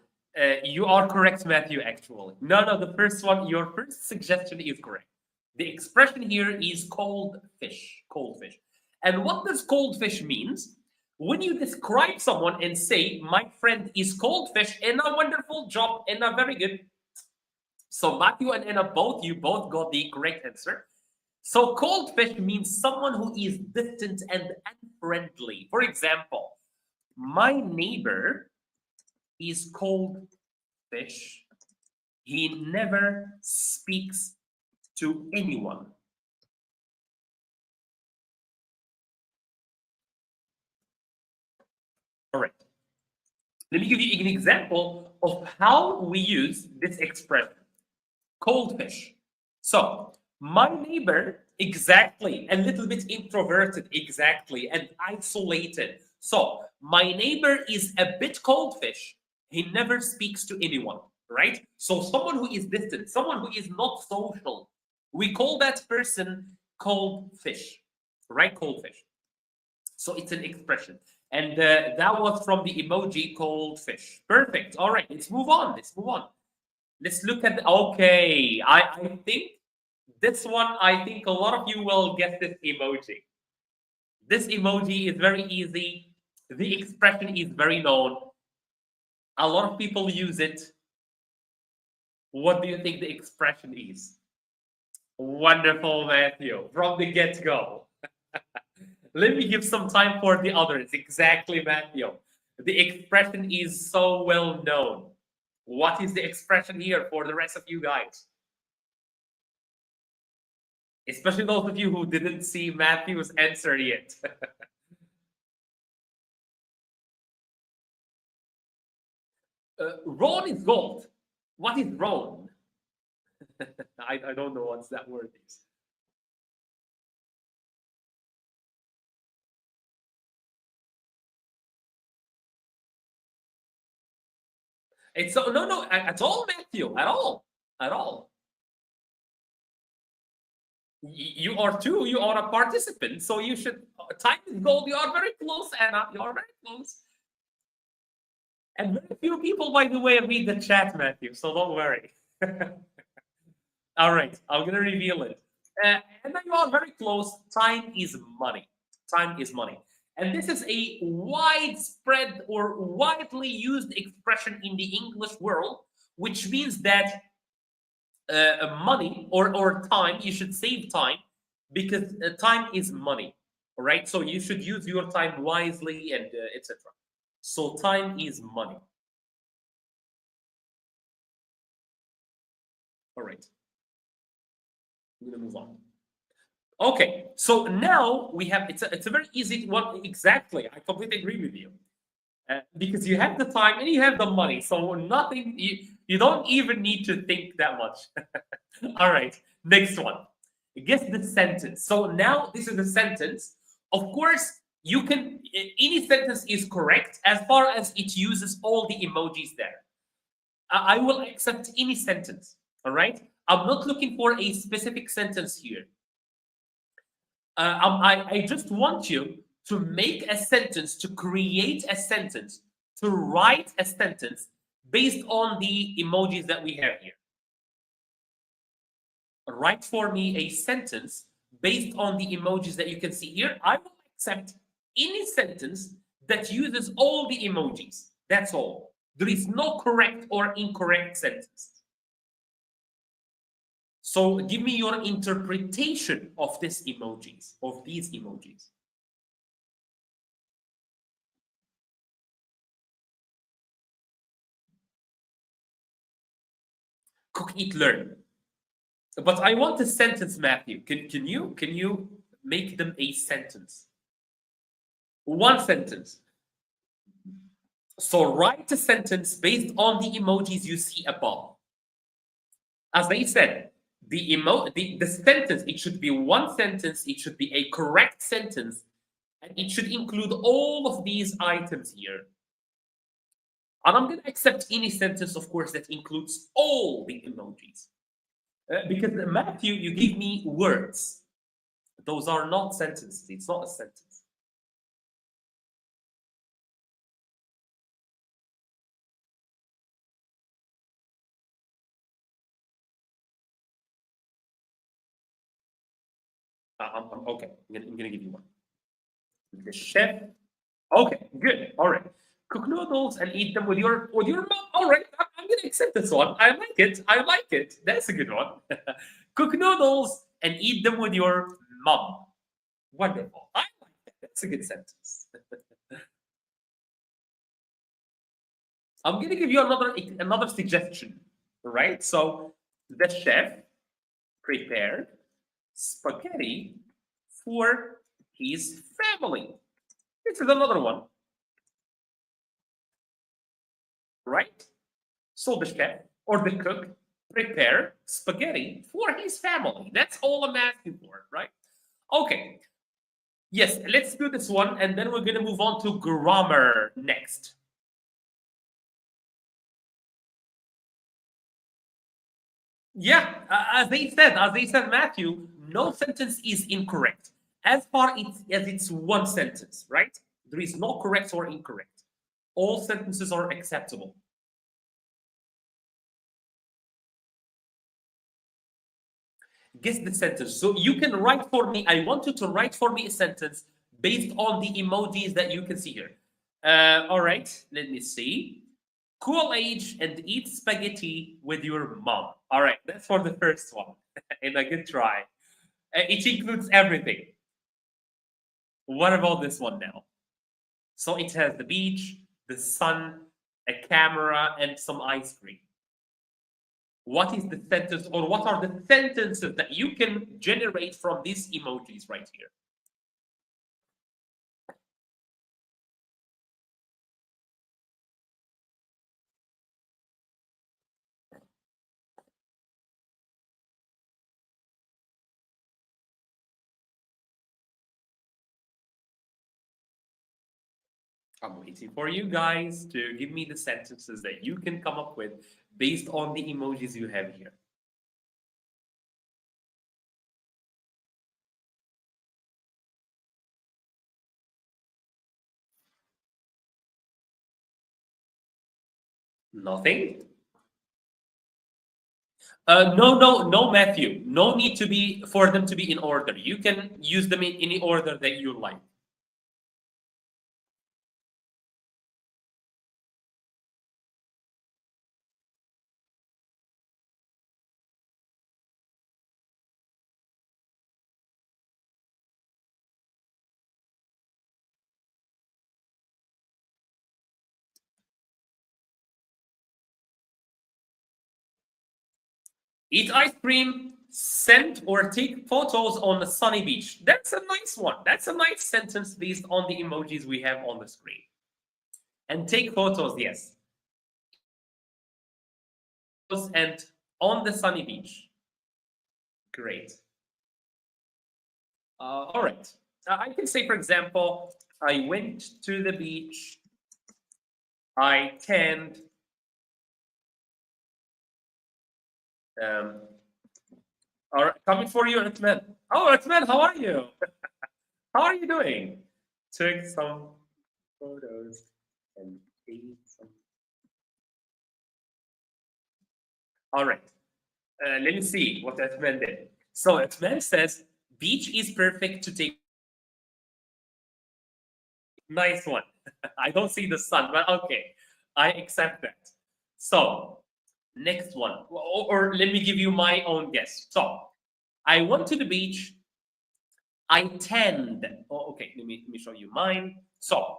You are correct, Matthew, actually. No, the first one, your first suggestion is correct. The expression here is cold fish. Cold fish. And what does cold fish means? When you describe someone and say, my friend is cold fish, and a wonderful job, and a very good. So Matthew and Anna, you both got the correct answer. So cold fish means someone who is distant and unfriendly. For example, my neighbor is cold fish. He never speaks to anyone. All right. Let me give you an example of how we use this expression. Cold fish. So, my neighbor, exactly, a little bit introverted, exactly, and isolated. So, my neighbor is a bit cold fish. He never speaks to anyone, right? So, someone who is distant, someone who is not social, we call that person cold fish, right? Cold fish. So, it's an expression. And that was from the emoji cold fish. Perfect. All right, let's move on. Let's look at okay. I think this one, I think a lot of you will get this emoji. This emoji is very easy. The expression is very known. A lot of people use it. What do you think the expression is? Wonderful, Matthew. From the get-go. Let me give some time for the others. Exactly, Matthew. The expression is so well known. What is the expression here for the rest of you guys? Especially those of you who didn't see Matthew's answer yet. Roan is gold. What is roan? I don't know what that word is. It's no at all, Matthew, at all. You are too. You are a participant, so you should. Time is gold. You are very close, Anna. You are very close. And very few people, by the way, read the chat, Matthew. So don't worry. All right, I'm gonna reveal it. And then you are very close. Time is money. Time is money. And this is a widespread or widely used expression in the English world, which means that money or time, you should save time because time is money. All right. So you should use your time wisely and etc. So time is money. All right. I'm gonna move on. Okay, so now we have it's a very easy one. Exactly, I completely agree with you because you have the time and you have the money, so nothing you don't even need to think that much. All right, next one. Guess the sentence. So now this is the sentence. Of course, You can, any sentence is correct as far as it uses all the emojis there. I will accept any sentence, all right? I'm not looking for a specific sentence here. I just want you to make a sentence, to create a sentence, to write a sentence based on the emojis that we have here. Write for me a sentence based on the emojis that you can see here. I will accept any sentence that uses all the emojis. That's all. There is no correct or incorrect sentence. So give me your interpretation of these emojis, of these emojis. Cook, eat, learn. But I want a sentence, Matthew. Can you make them a sentence? One sentence. So write a sentence based on the emojis you see above. As I said, the sentence, it should be one sentence, it should be a correct sentence, and it should include all of these items here. And I'm going to accept any sentence, of course, that includes all the emojis. Because Matthew, you give me words. Those are not sentences. It's not a sentence. Okay, I'm gonna give you one. The chef. Okay, good. All right. Cook noodles and eat them with your mom. All right, I'm gonna accept this one. I like it. I like it. That's a good one. Cook noodles and eat them with your mom. Wonderful. I like that. That's a good sentence. I'm gonna give you another suggestion. Right. So the chef prepared spaghetti for his family. This is another one. Right? So the chef or the cook prepare spaghetti for his family. That's all I'm asking for, right? Okay. Yes, let's do this one and then we're going to move on to grammar next. Yeah, as they said, Matthew, no sentence is incorrect as far as it's one sentence, right? There is no correct or incorrect. All sentences are acceptable. Guess the sentence. So you can write for me. I want you to write for me a sentence based on the emojis that you can see here. All right, let me see. Cool age and eat spaghetti with your mom. All right, that's for the first one. And a good try. It includes everything. What about this one now? So it has the beach, the sun, a camera, and some ice cream. What is the sentence, or what are the sentences that you can generate from these emojis right here? I'm waiting for you guys to give me the sentences that you can come up with based on the emojis you have here. Nothing? No, Matthew. No need to be for them to be in order. You can use them in any order that you like. Eat ice cream, send or take photos on a sunny beach. That's a nice one. That's a nice sentence based on the emojis we have on the screen. And take photos, yes. And on the sunny beach. Great. All right. I can say, for example, I went to the beach. I tanned. All right, coming for you, Atman. Oh, Atman, how are you? How are you doing? Took some photos and ate some. All right. Let me see what Atman did. So Atman says, beach is perfect to take. Nice one. I don't see the sun, but okay. I accept that. So next one. Or let me give you my own guess. So I went to the beach. I tend. Oh, okay, let me show you mine. So,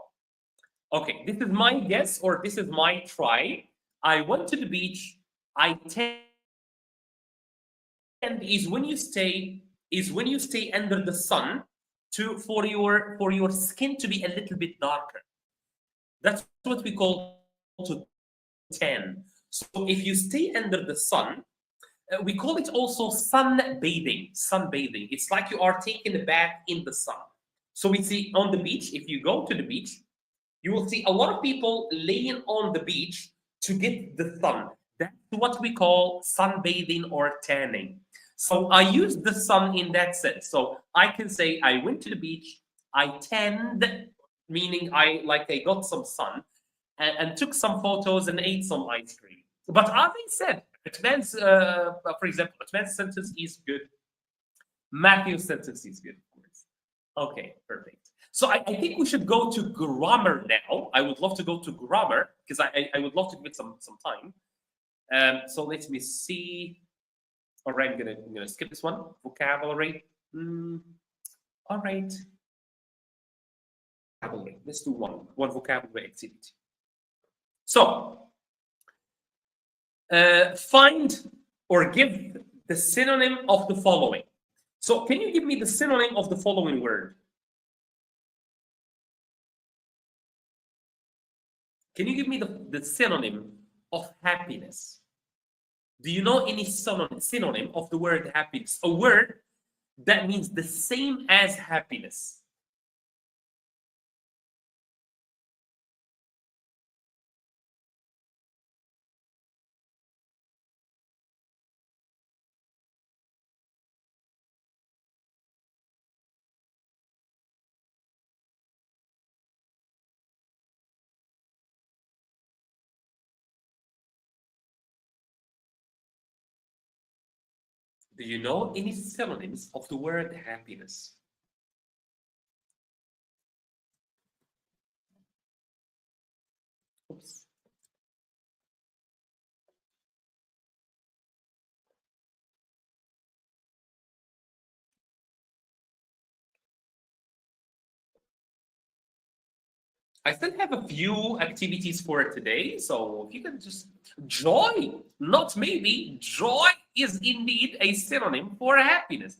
okay, this is my guess or this is my try. I went to the beach. I tend is when you stay under the sun to for your skin to be a little bit darker. That's what we call to tan. So if you stay under the sun, we call it also sunbathing. Sunbathing. It's like you are taking a bath in the sun. So we see on the beach, if you go to the beach, you will see a lot of people laying on the beach to get the sun. That's what we call sunbathing or tanning. So I use the sun in that sense. So I can say I went to the beach, I tanned, meaning I got some sun and took some photos and ate some ice cream. But as I said, Atman's, for example, Atman's sentence is good. Matthew's sentence is good, of course. Okay, perfect. So I think we should go to grammar now. I would love to go to grammar because I would love to give it some time. So let me see. All right, I'm gonna skip this one. Vocabulary. All right. Vocabulary. Let's do one vocabulary activity. So find or give the synonym of the following. So can you give me the synonym of the following word? Can you give me the synonym of happiness? Do you know any synonym of the word happiness? A word that means the same as happiness. Do you know any synonyms of the word happiness? Oops. I still have a few activities for today, so if you can just joy, not maybe, joy is indeed a synonym for happiness.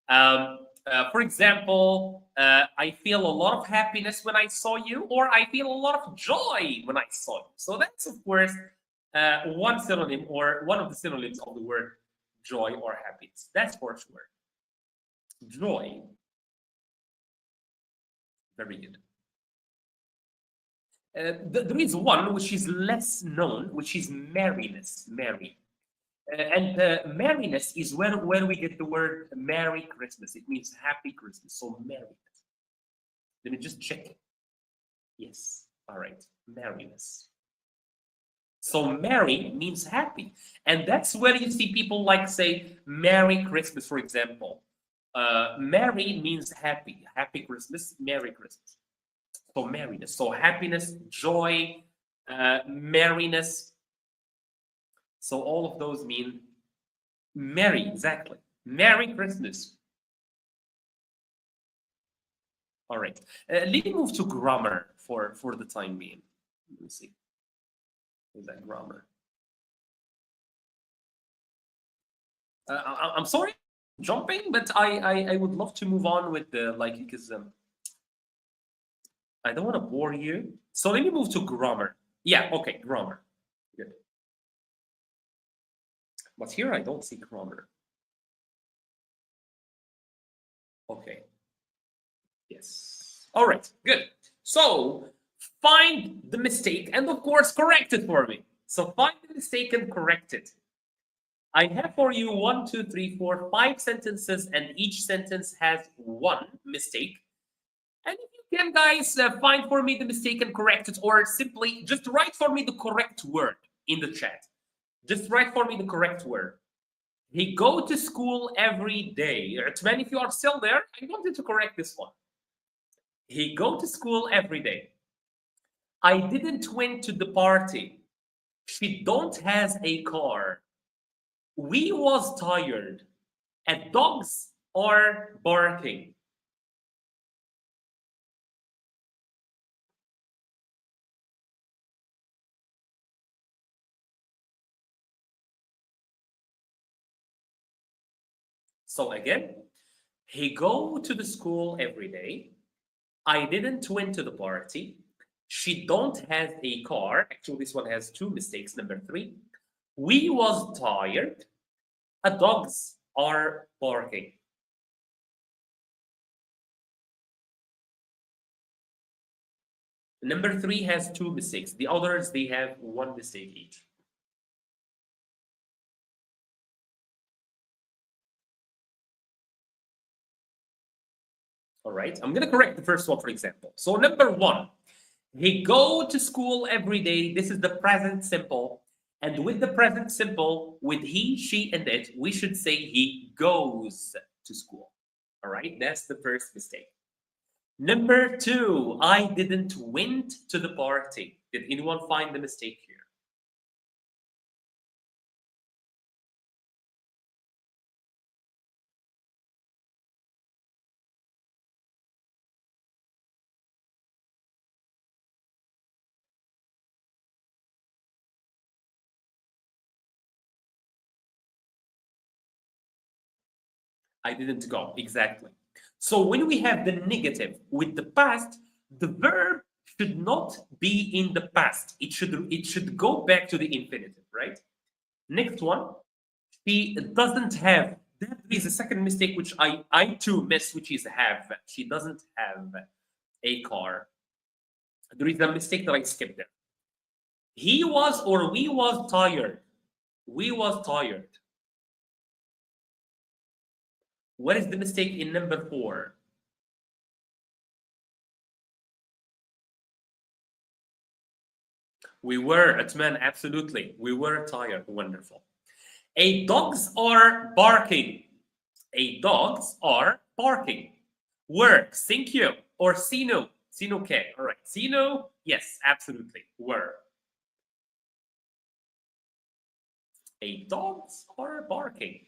For example, I feel a lot of happiness when I saw you, or I feel a lot of joy when I saw you. So that's, of course, one synonym or one of the synonyms of the word joy or happiness. That's for sure. Joy. Very good. There is one which is less known, which is merriness. Merry. And merriness is where we get the word Merry Christmas. It means happy Christmas. So merriness. Let me just check. Yes. All right. Merriness. So merry means happy. And that's where you see people like say Merry Christmas, for example. Merry means happy. Happy Christmas, Merry Christmas. So merriness. So happiness, joy, merriness. So all of those mean merry, exactly. Merry Christmas. All right. Let me move to grammar for the time being. Let me see. Is that grammar? I'm sorry, jumping, but I would love to move on with the because I don't want to bore you. So let me move to grammar. Yeah, okay, grammar. Good. But here I don't see grammar. Okay. Yes. All right, good. So find the mistake and of course correct it for me. So find the mistake and correct it. I have for you 1, 2, 3, 4, 5 sentences, and each sentence has one mistake. And if you can, guys, find for me the mistake and correct it, or simply just write for me the correct word in the chat. Just write for me the correct word. He go to school every day. Atman, if you are still there, I wanted to correct this one. He go to school every day. I didn't went to the party. She don't has a car. We was tired. And dogs are barking. So again, he go to the school every day. I didn't went to the party. She don't have a car. Actually, this one has two mistakes. Number 3, we was tired. Dogs are barking. Number 3 has 2 mistakes. The others, they have 1 mistake each. All right, I'm going to correct the first one, for example. So number 1, he go to school every day. This is the present simple. And with the present simple, with he, she, and it, we should say he goes to school. All right, that's the first mistake. Number 2, I didn't went to the party. Did anyone find the mistake here? I didn't go, exactly. So when we have the negative with the past, the verb should not be in the past. It should go back to the infinitive, right? Next one, she doesn't have. That is the second mistake which I too miss, which is have. She doesn't have a car. There is a mistake that I skipped there. He was or we was tired. We was tired. What is the mistake in number 4? We were, Atman, absolutely. We were tired. Wonderful. A dogs are barking. A dogs are barking. Were, thank you. Or sino. Sino K. All right. Sino, yes, absolutely. Were. A dogs are barking.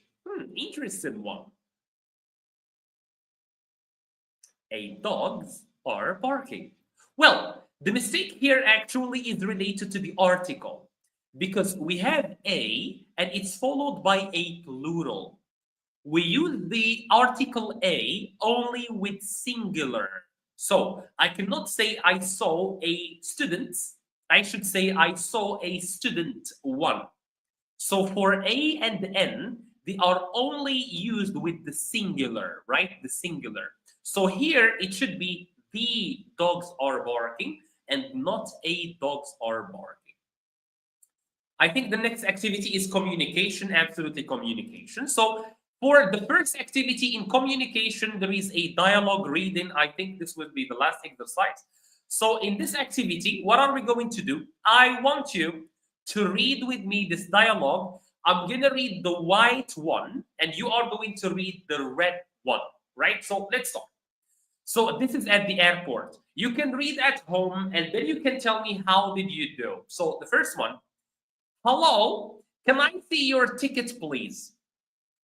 Interesting one. A dogs are barking. Well, the mistake here actually is related to the article because we have a and it's followed by a plural. We use the article a only with singular. So I cannot say I saw a student. I should say I saw a student 1. So for a and n, they are only used with the singular, right? The singular. So here it should be the dogs are barking and not a dogs are barking. I think the next activity is communication, absolutely communication. So for the first activity in communication, there is a dialogue reading. I think this will be the last exercise. So in this activity, what are we going to do? I want you to read with me this dialogue. I'm going to read the white one, and you are going to read the red one, right? So let's start. So this is at the airport. You can read at home, and then you can tell me how did you do. So the first one, hello, can I see your ticket, please?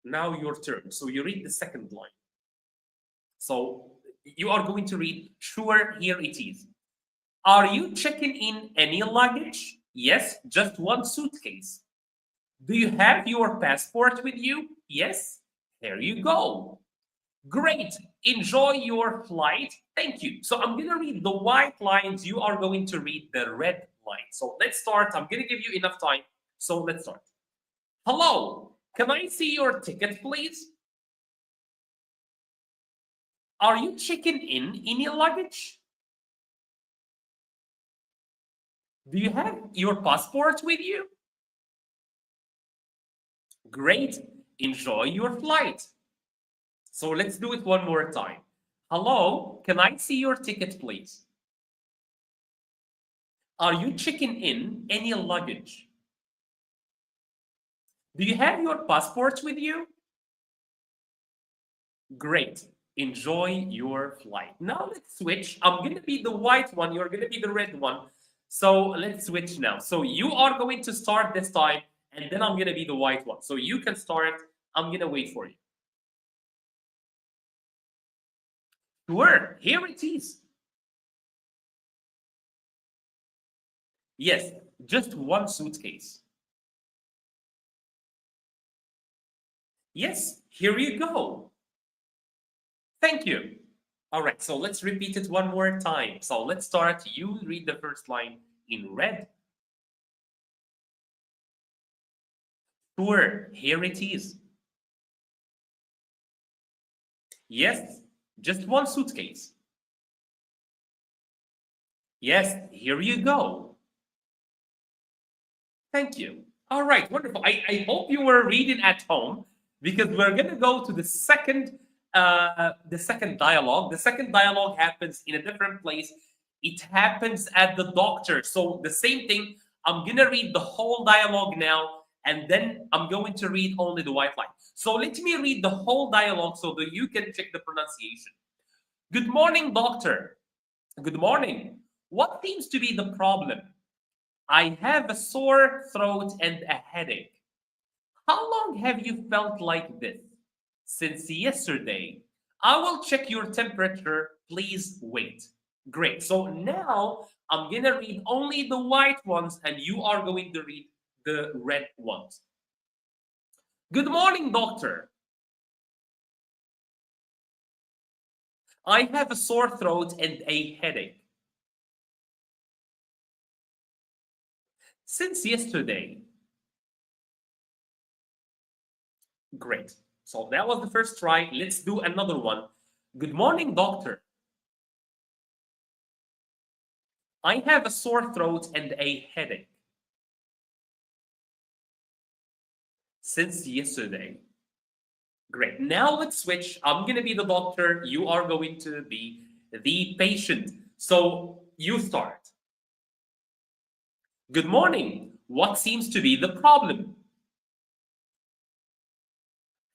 Now your turn. So you read the second line. So you are going to read, sure, here it is. Are you checking in any luggage? Yes, just one suitcase. Do you have your passport with you? Yes, here you go. Great, enjoy your flight. Thank you. So I'm going to read the white lines. You are going to read the red lines. So let's start. I'm going to give you enough time. So let's start. Hello, can I see your ticket, please? Are you checking in any luggage? Do you have your passport with you? Great. Enjoy your flight. So let's do it one more time. Hello, can I see your ticket, please? Are you checking in any luggage? Do you have your passport with you? Great. Enjoy your flight. Now let's switch. I'm going to be the white one. You're going to be the red one. So let's switch now. So you are going to start this time, and then I'm going to be the white one. So you can start. I'm going to wait for you. Sure. Here it is. Yes, just one suitcase. Yes, here you go. Thank you. All right, so let's repeat it one more time. So let's start. You read the first line in red. Sure, here it is. Yes, just one suitcase. Yes, here you go. Thank you. All right, wonderful. I hope you were reading at home because we're going to go to the second dialogue. The second dialogue happens in a different place. It happens at the doctor. So the same thing. I'm going to read the whole dialogue now, and then I'm going to read only the white line. So let me read the whole dialogue so that you can check the pronunciation. Good morning, doctor. Good morning. What seems to be the problem? I have a sore throat and a headache. How long have you felt like this? Since yesterday. I will check your temperature. Please wait. Great. So now I'm going to read only the white ones and you are going to read the red ones. Good morning, doctor. I have a sore throat and a headache. Since yesterday. Great. So that was the first try. Let's do another one. Good morning, doctor. I have a sore throat and a headache. Since yesterday. Great. Now let's switch. I'm going to be the doctor. You are going to be the patient. So you start. Good morning. What seems to be the problem?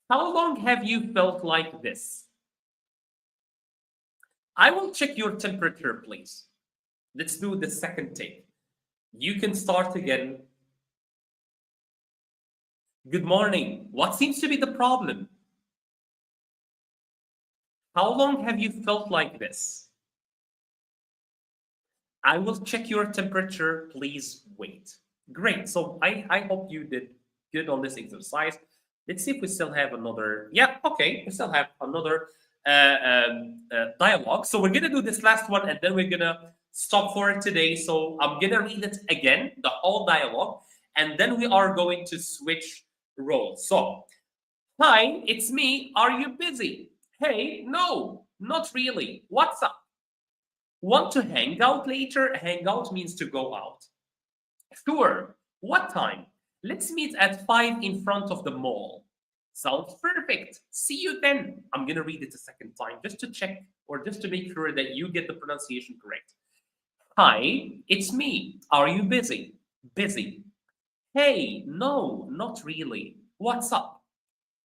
How long have you felt like this? I will check your temperature, please. Let's do the second take. You can start again. Good morning. What seems to be the problem? How long have you felt like this? I will check your temperature. Please wait. Great. So I hope you did good on this exercise. Let's see if we still have another. Yeah, okay. We still have another dialogue. So we're going to do this last one and then we're going to stop for today. So I'm going to read it again, the whole dialogue, and then we are going to switch roles. So, hi, it's me. Are you busy? Hey, no, not really. What's up? Want to hang out later? Hang out means to go out. Sure. What time? Let's meet at 5 in front of the mall. Sounds perfect. See you then. I'm going to read it a second time just to check or just to make sure that you get the pronunciation correct. Hi, it's me. Are you busy? Busy. Hey, no, not really. What's up?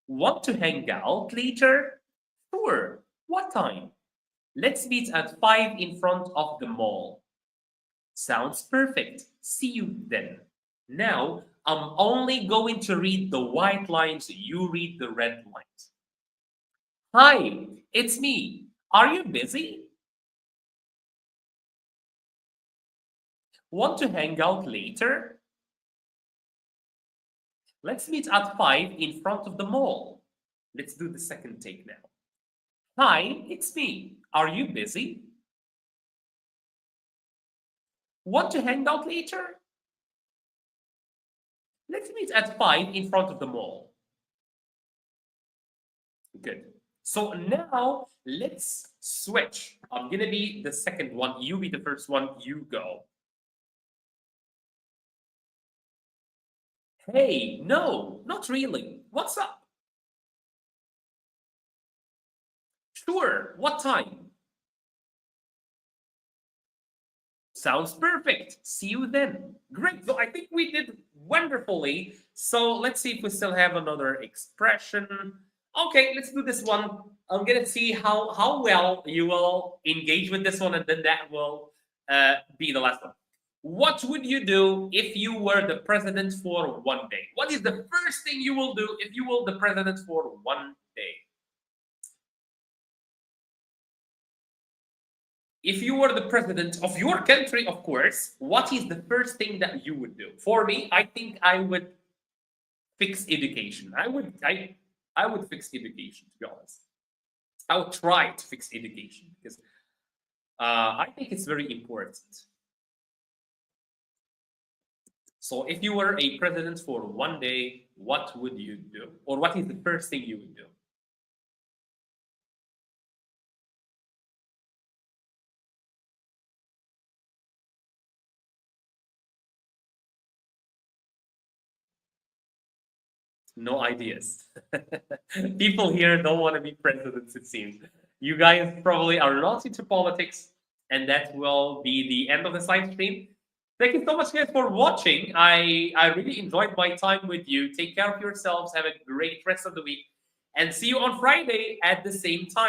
Want to hang out later? Sure. What time? Let's meet at 5 in front of the mall. Sounds perfect. See you then. Now, I'm only going to read the white lines. You read the red lines. Hi, it's me. Are you busy? Want to hang out later? Let's meet at 5 in front of the mall. Let's do the second take now. Hi, it's me. Are you busy? Want to hang out later? Let's meet at 5 in front of the mall. Good. So now let's switch. I'm going to be the second one. You be the first one. You go. Hey, no, not really. What's up? Sure, what time? Sounds perfect. See you then. Great. So I think we did wonderfully. So let's see if we still have another expression. Okay, let's do this one. I'm gonna see how well you will engage with this one, and then that will be the last one. What would you do if you were the president for one day? What is the first thing you will do if you were the president for one day? If you were the president of your country, of course, what is the first thing that you would do? For me, I think I would fix education. I would fix education, to be honest. I would try to fix education because I think it's very important. So if you were a president for one day, what would you do? Or what is the first thing you would do? No ideas. People here don't want to be presidents, it seems. You guys probably are not into politics, and that will be the end of this live stream. Thank you so much, guys, for watching. I really enjoyed my time with you. Take care of yourselves. Have a great rest of the week, and see you on Friday at the same time.